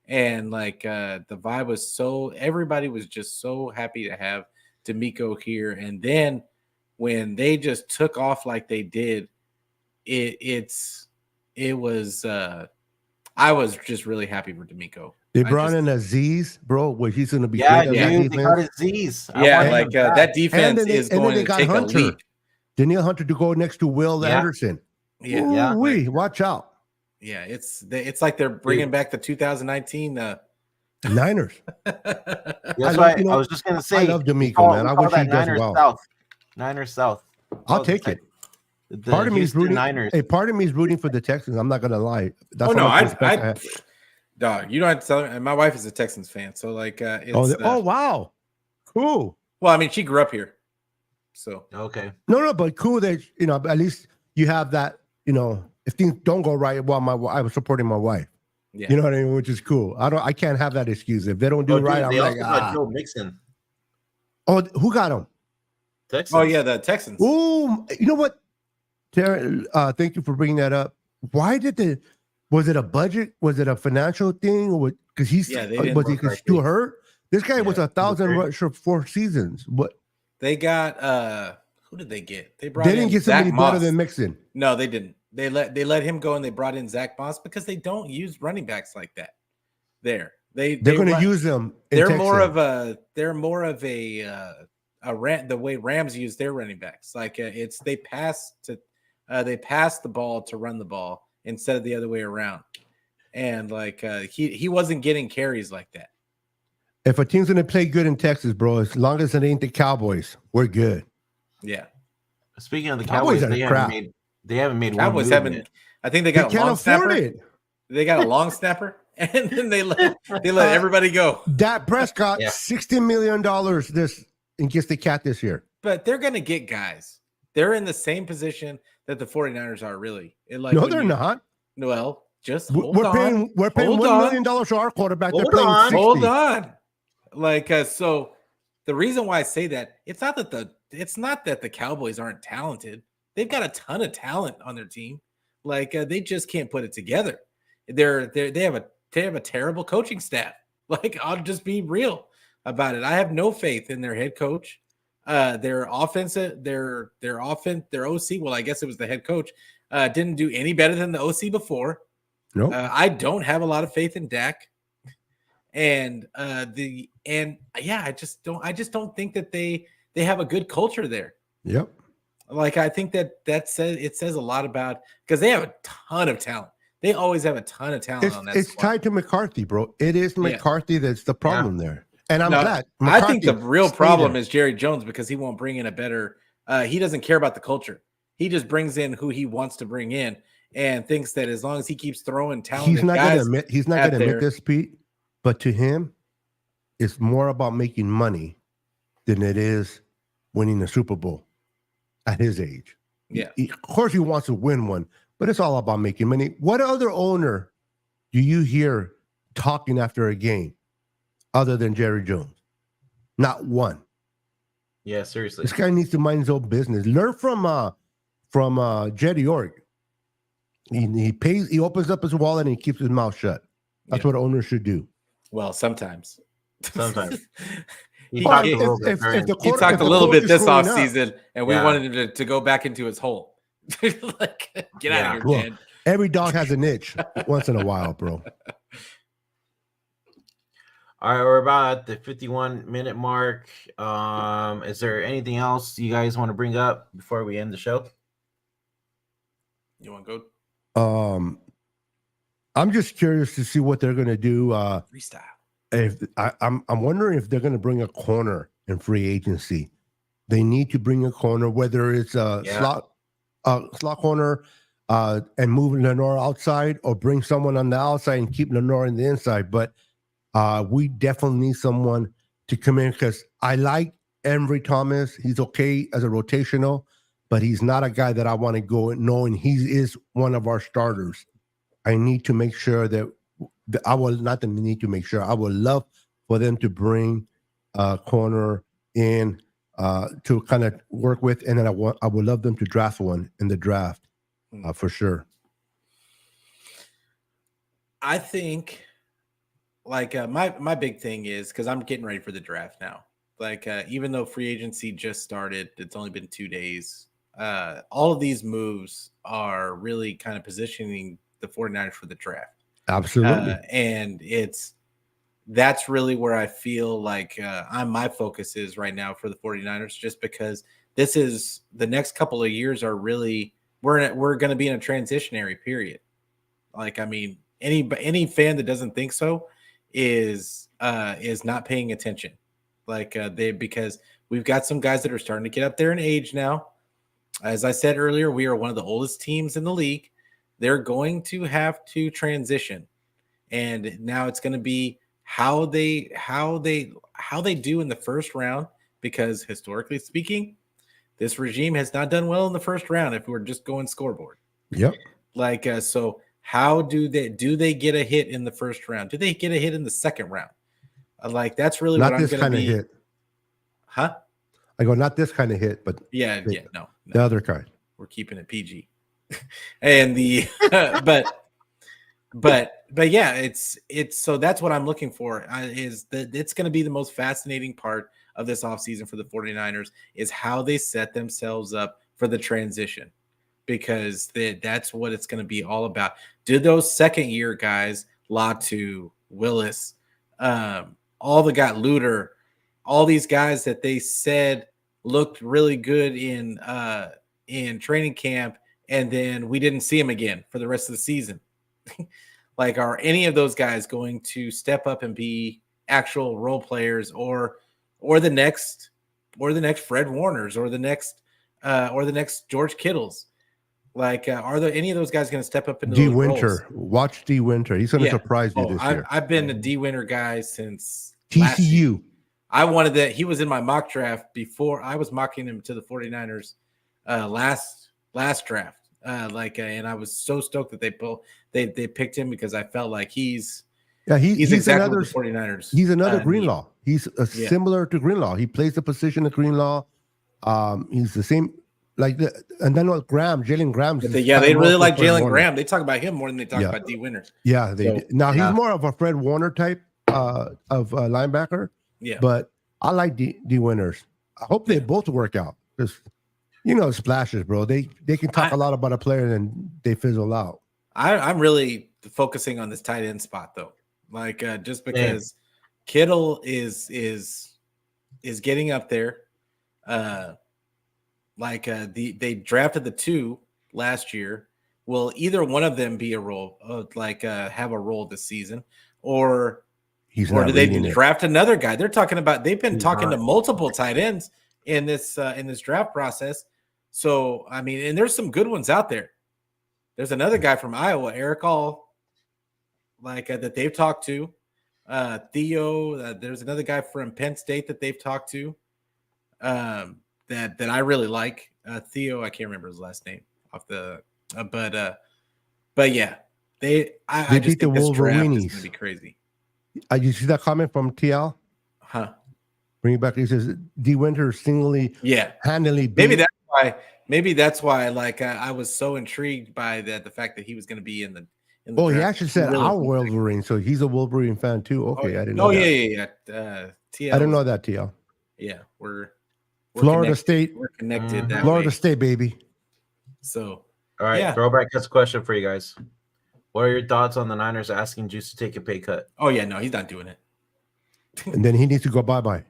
And the vibe was everybody was just so happy to have D'Amico here. And then when they just took off like they did, I was just really happy for D'Amico. They brought in Aziz, bro. Where he's going to be. Dude, they got Aziz. That defense is going to take a leap. Daniel Hunter to go next to Will Anderson. Watch out. Yeah, it's like they're bringing back the 2019 Niners. That's why I was just going to say. I love D'Amico, man. I wish he does well. Niners South. I'll take it. Part of me is rooting for the Texans. I'm not going to lie. That's dog, you don't have to tell her. My wife is a Texans fan, so it's, wow, cool. Well, I mean, she grew up here, so okay. No, but cool that at least you have that. If things don't go right, I was supporting my wife. Yeah. You know what I mean, which is cool. I can't have that excuse if they don't do right. I'm like, Joe Mixon. Oh, who got him? Texans. Oh yeah, the Texans. Oh, you know what? Tara, thank you for bringing that up. Why did was it a budget? Was it a financial thing? Or because he's too hurt? This guy was 1,000 rush for 4 seasons. What they got? Who did they get? They didn't get somebody better than Mixon. No, they didn't. They let him go and they brought in Zach Moss because they don't use running backs like that. They're going to use them. They're more of a the way Rams use their running backs. They pass the ball to run the ball instead of the other way around. And he wasn't getting carries like that. If a team's going to play good in Texas, bro, as long as it ain't the Cowboys, we're good. Yeah. Speaking of the Cowboys, they haven't made Cowboys one move yet. I think they got a long snapper. They got a long snapper, and then they let everybody go. Dak Prescott, $60 million in gets the cat this year. But they're going to get guys. They're in the same position that the 49ers are, really. No, they're not. Well, just we're paying $1 million to our quarterback. Hold on. So the reason why I say that, it's not that the Cowboys aren't talented. They've got a ton of talent on their team. They just can't put it together. They have a terrible coaching staff. I'll just be real about it. I have no faith in their head coach. Their offensive, their OC. Well, I guess it was the head coach. Didn't do any better than the OC before. No, I don't have a lot of faith in Dak. I just don't think that they have a good culture there. Yep. I think that says a lot about, because they have a ton of talent. They always have a ton of talent on that. It's tied to McCarthy, bro. It is McCarthy that's the problem there. And I'm glad. I think the real problem is Jerry Jones, because he won't bring in a better. He doesn't care about the culture. He just brings in who he wants to bring in, and thinks that as long as he keeps throwing talent, he's not going to admit this, Pete. But to him, it's more about making money than it is winning the Super Bowl at his age. Yeah. Of course, he wants to win one, but it's all about making money. What other owner do you hear talking after a game other than Jerry Jones? Not one. Yeah, seriously. This guy needs to mind his own business. Learn from Jetty York. He opens up his wallet and he keeps his mouth shut. That's what owners should do. Well, sometimes. He He talked did. a little bit. He talked a little bit this offseason, and we wanted him to go back into his hole. Like, get out of here, man. Every dog has an itch once in a while, bro. All right, we're about at the 51-minute mark. Is there anything else you guys want to bring up before we end the show? You want to go? I'm just curious to see what they're going to do. Freestyle. If I'm wondering if they're going to bring a corner in free agency. They need to bring a corner, whether it's a slot corner, and move Lenore outside, or bring someone on the outside and keep Lenore in the inside. But we definitely need someone to come in, because I like Emory Thomas. He's okay as a rotational, but he's not a guy that I want to go knowing he is one of our starters. I need to make sure that I will love for them to bring a corner in to kind of work with, and then I would love them to draft one in the draft for sure. I think, like, my big thing is, because I'm getting ready for the draft now. Like, even though free agency just started, it's only been 2 days. All of these moves are really kind of positioning the 49ers for the draft. Absolutely. And that's really where I feel like my focus is right now for the 49ers, just because this is the next couple of years are really, we're going to be in a transitionary period. Like, I mean, any fan that doesn't think so is not paying attention. Like, because we've got some guys that are starting to get up there in age now. As I said earlier, we are one of the oldest teams in the league. They're going to have to transition, and now it's going to be how they do in the first round, because historically speaking, this regime has not done well in the first round if we're just going scoreboard. Yep. Like, so how do they get a hit in the first round? Do they get a hit in the second round? Like, that's really not what this I'm going to kind be. of hit. Huh? I go, not this kind of hit, but No. The other kind. We're keeping it PG. And the but yeah, it's so that's what I'm looking for, is that it's going to be the most fascinating part of this offseason for the 49ers, is how they set themselves up for the transition, because that's what it's going to be all about. Do those second year guys, Latu, Willis, all the got Luter, all these guys that they said looked really good in training camp, and then we didn't see him again for the rest of the season. Like, are any of those guys going to step up and be actual role players, or the next Fred Warners, or the next George Kittles? Like, are there any of those guys going to step up into D those Winter? roles? Watch D Winter. He's going to surprise you this year. I've been a D Winter guy since TCU. I wanted that. He was in my mock draft before. I was mocking him to the 49ers last draft. And I was so stoked that they picked him, because I felt like he's exactly another, what the 49ers. He's another Greenlaw. He's similar to Greenlaw. He plays the position of Greenlaw. He's the same, and then with Jalen Graham. They really like Jalen Graham. They talk about him more than they talk about D Winter. Yeah, they do. Now he's more of a Fred Warner type of linebacker. Yeah, but I like D Winters. I hope they both work out, because splashes, bro. They can talk a lot about a player and they fizzle out. I'm really focusing on this tight end spot, though. Like, just because Kittle is getting up there. They drafted the 2 last year. Will either one of them be a role, have a role this season, or do they draft another guy? They've been talking to multiple tight ends in this draft process. So, I mean, and there's some good ones out there. There's another guy from Iowa, Eric All, that they've talked to. Theo, there's another guy from Penn State that they've talked to. that I really like. Theo, I can't remember his last name off the, but yeah, I just beat the think this draft is Wolverinis. going to be crazy. You see that comment from TL? Huh? Bring it back. He says D. Winter Yeah, handily beat. Maybe that's why. Like I was so intrigued by the fact that he was going to be in the. Oh, draft. he actually said really our Wolverine, so he's a Wolverine fan too. Okay, I didn't know that. Yeah. TL, I didn't know that, TL. Yeah, we're Florida connected. State. We're connected. That Florida way. State, baby. So, all right, yeah. Throwback has a question for you guys. What are your thoughts on the Niners asking Juice to take a pay cut? Oh yeah, no, he's not doing it. And then he needs to go bye-bye.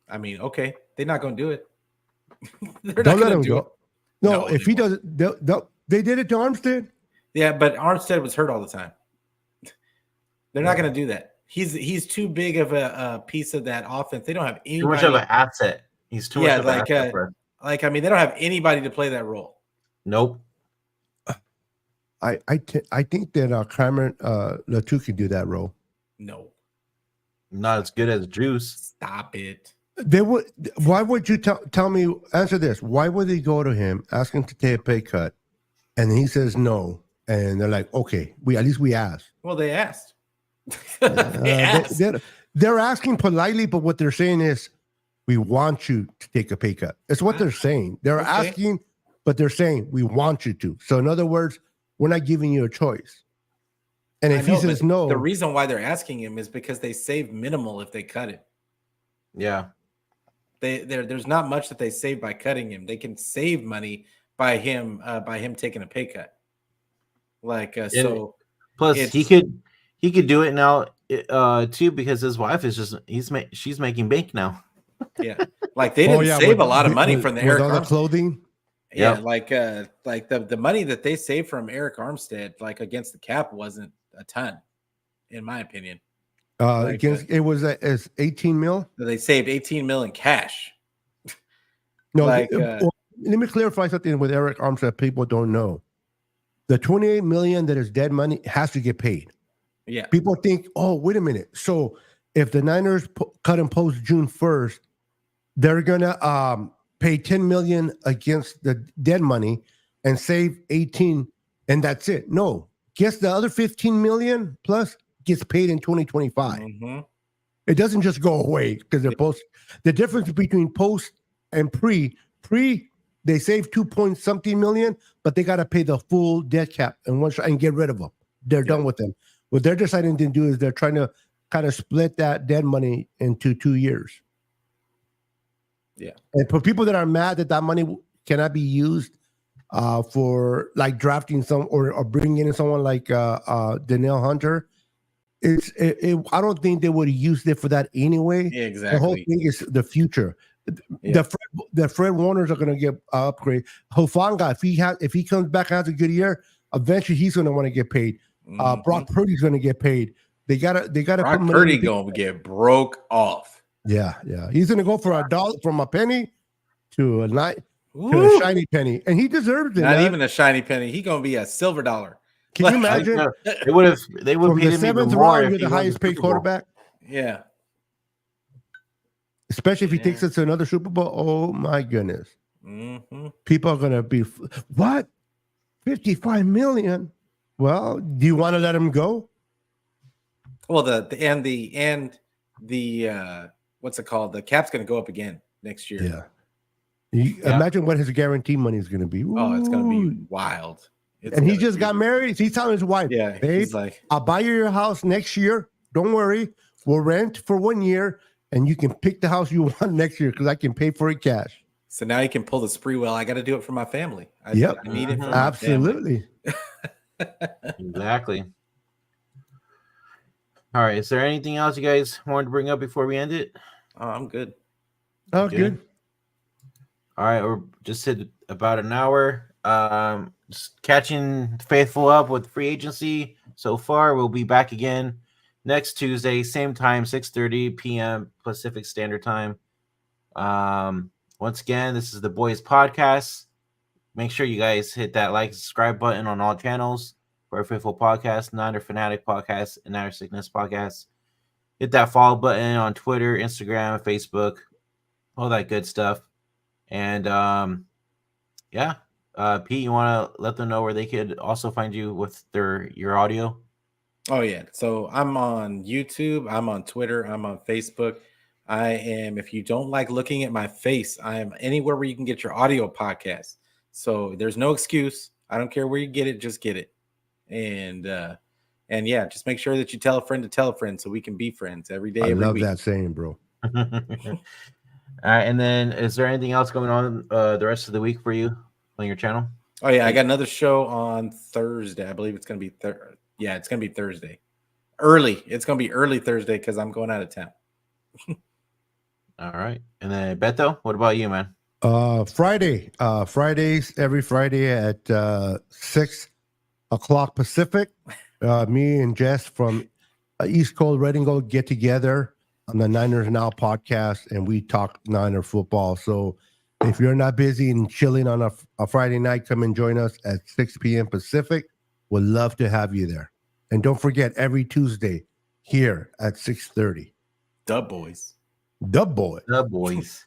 I mean, okay, they're not going to do it. They're Don't not let going him to do go. it. No, if he does, they did it to Armstead. Yeah, but Armstead was hurt all the time. They're not going to do that. He's too big of a piece of that offense. They don't have anybody. Too much of an asset. He's too much of an asset. I mean, they don't have anybody to play that role. Nope. I think that Kramer Latu can do that role. No, not as good as Juice. Stop it. They would. Why would you tell me? Answer this. Why would they go to him, ask him to take a pay cut, and he says no, and they're like, okay, at least we asked. Well, they asked. They're asking politely, but what they're saying is, we want you to take a pay cut. It's what they're saying. They're asking, but they're saying we want you to. So in other words, we're not giving you a choice. And if he says no, the reason why they're asking him is because they save minimal if they cut it. Yeah. There's not much that they save by cutting him. They can save money by him taking a pay cut. So plus he could do it now too, because his wife is she's making bank now. Yeah. Like they didn't save a lot of money from the Eric Armstead clothing. Yeah, yep. like the money that they saved from Eric Armstead, like against the cap, wasn't a ton, in my opinion. It was as 18 mil. They saved 18 mil in cash. No, let me clarify something with Eric Armstead. People don't know the 28 million that is dead money has to get paid. Yeah, people think, oh, wait a minute. So if the Niners cut him post June 1st, they're gonna pay 10 million against the dead money and save 18, and that's it. No, guess the other 15 million plus gets paid in 2025. Mm-hmm. It doesn't just go away because they're post. The difference between post and pre, they save 2-point-something million, but they got to pay the full dead cap and one shot and get rid of them. They're done with them. What they're deciding to do is they're trying to kind of split that dead money into 2 years. Yeah. And for people that are mad that money cannot be used for like drafting or bringing in someone like Danielle Hunter, I don't think they would have used it for that anyway. Yeah, exactly. The whole thing is the future. Yeah. The Fred Warners are going to get upgrade. Hofanga, if he comes back and has a good year, eventually he's going to want to get paid. Mm-hmm. Brock Purdy's going to get paid. They gotta. Brock Purdy going to get broke off. Yeah. He's going to go for $1 from a penny to a shiny penny, and he deserves it. Not even a shiny penny. He's going to be a silver dollar. Can you imagine? They would pay from the him 7th more round. You're the highest paid quarterback. Yeah. Especially if he takes us to another Super Bowl. Oh my goodness. Mm-hmm. People are going to be what? 55 million. Well, do you want to let him go? Well, the what's it called? The cap's going to go up again next year. Yeah. Imagine what his guarantee money is going to be. Ooh. Oh, it's going to be wild. He just got married. He's telling his wife, "Yeah, babe, he's like, I'll buy you your house next year. Don't worry. We'll rent for 1 year, and you can pick the house you want next year because I can pay for it cash." So now he can pull the spree. Well, I got to do it for my family. I need it for absolutely. Exactly. All right. Is there anything else you guys wanted to bring up before we end it? Oh, I'm good. Oh, good. All right. We're just hit about an hour. Just catching faithful up with free agency so far. We'll be back again next Tuesday, same time, 6:30 p.m. Pacific Standard Time. Once again, this is the Boyz Podcast. Make sure you guys hit that like, subscribe button on all channels for our Faithful Podcast, Niner Fanatic Podcast, and Niner Sickness Podcast. Hit that follow button on Twitter, Instagram, Facebook, all that good stuff. And yeah, Pete, you want to let them know where they could also find you with your audio? Oh yeah. So I'm on YouTube, I'm on Twitter, I'm on Facebook. I am, if you don't like looking at my face, I am anywhere where you can get your audio podcast. So there's no excuse. I don't care where you get it, just get it. And yeah, just make sure that you tell a friend to tell a friend so we can be friends every day, I every love week. that saying, bro. All right, and then is there anything else going on the rest of the week for you on your channel? Oh yeah, I got another show on Thursday. I believe it's gonna be yeah, it's gonna be Thursday. Early. It's gonna be early Thursday because I'm going out of town. All right, and then Beto, what about you, man? Fridays, every Friday at 6 o'clock Pacific. Me and Jess from East Coast Red and Gold get together on the Niners Now podcast, and we talk Niner football. So if you're not busy and chilling on a Friday night, come and join us at 6 p.m. Pacific. We'd love to have you there. And don't forget, every Tuesday here at 6:30. The boys. The boy. The boys.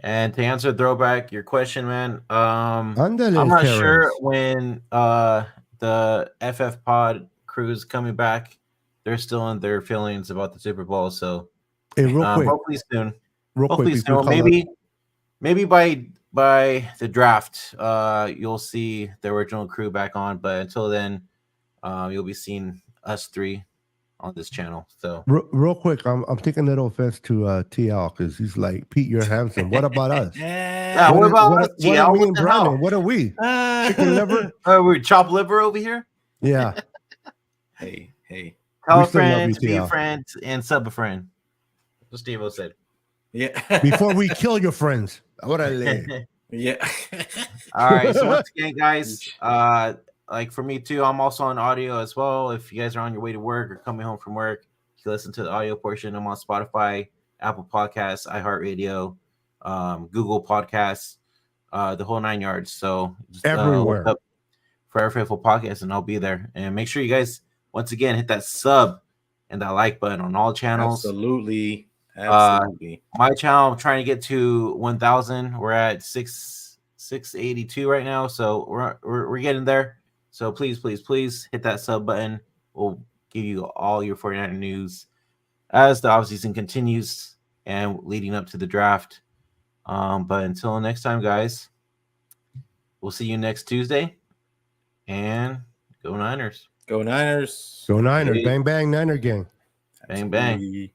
And to answer throwback your question, man, Ándale, I'm not Terrence. sure when the FF Pod crew is coming back. They're still in their feelings about the Super Bowl, so Hey, real quick, hopefully soon. real Hopefully quick, before soon. you call up, Maybe by the draft, you'll see the original crew back on. But until then, you'll be seeing us three on this channel. So real quick, I'm taking a little offense to TL because he's like, Pete, you're handsome. What about us? yeah, what about us, what TL? are me What and the Brandon? hell? What are we? Chicken liver? We chop liver over here. Yeah. Hey. Tell We a still love friend you, to be a TL. friend and sub a friend. What Steve-O said. Yeah. Before we kill your friends. Orale. Yeah. All right. So once again, guys, like for me too, I'm also on audio as well. If you guys are on your way to work or coming home from work, you can listen to the audio portion. I'm on Spotify, Apple Podcasts, iHeartRadio, Google Podcasts, the whole 9 yards. So just, Everywhere. look up Forever Faithful Podcast, and I'll be there. And make sure you guys once again hit that sub and that like button on all channels. Absolutely. My channel, I'm trying to get to 1,000. We're at 682 right now, so we're getting there. So please hit that sub button. We'll give you all your 49er news as the offseason continues and leading up to the draft. But until next time, guys, we'll see you next Tuesday. And go Niners. Go Niners. Go Niners. Hey. Bang, bang, Niner gang. Bang, bang. Absolutely.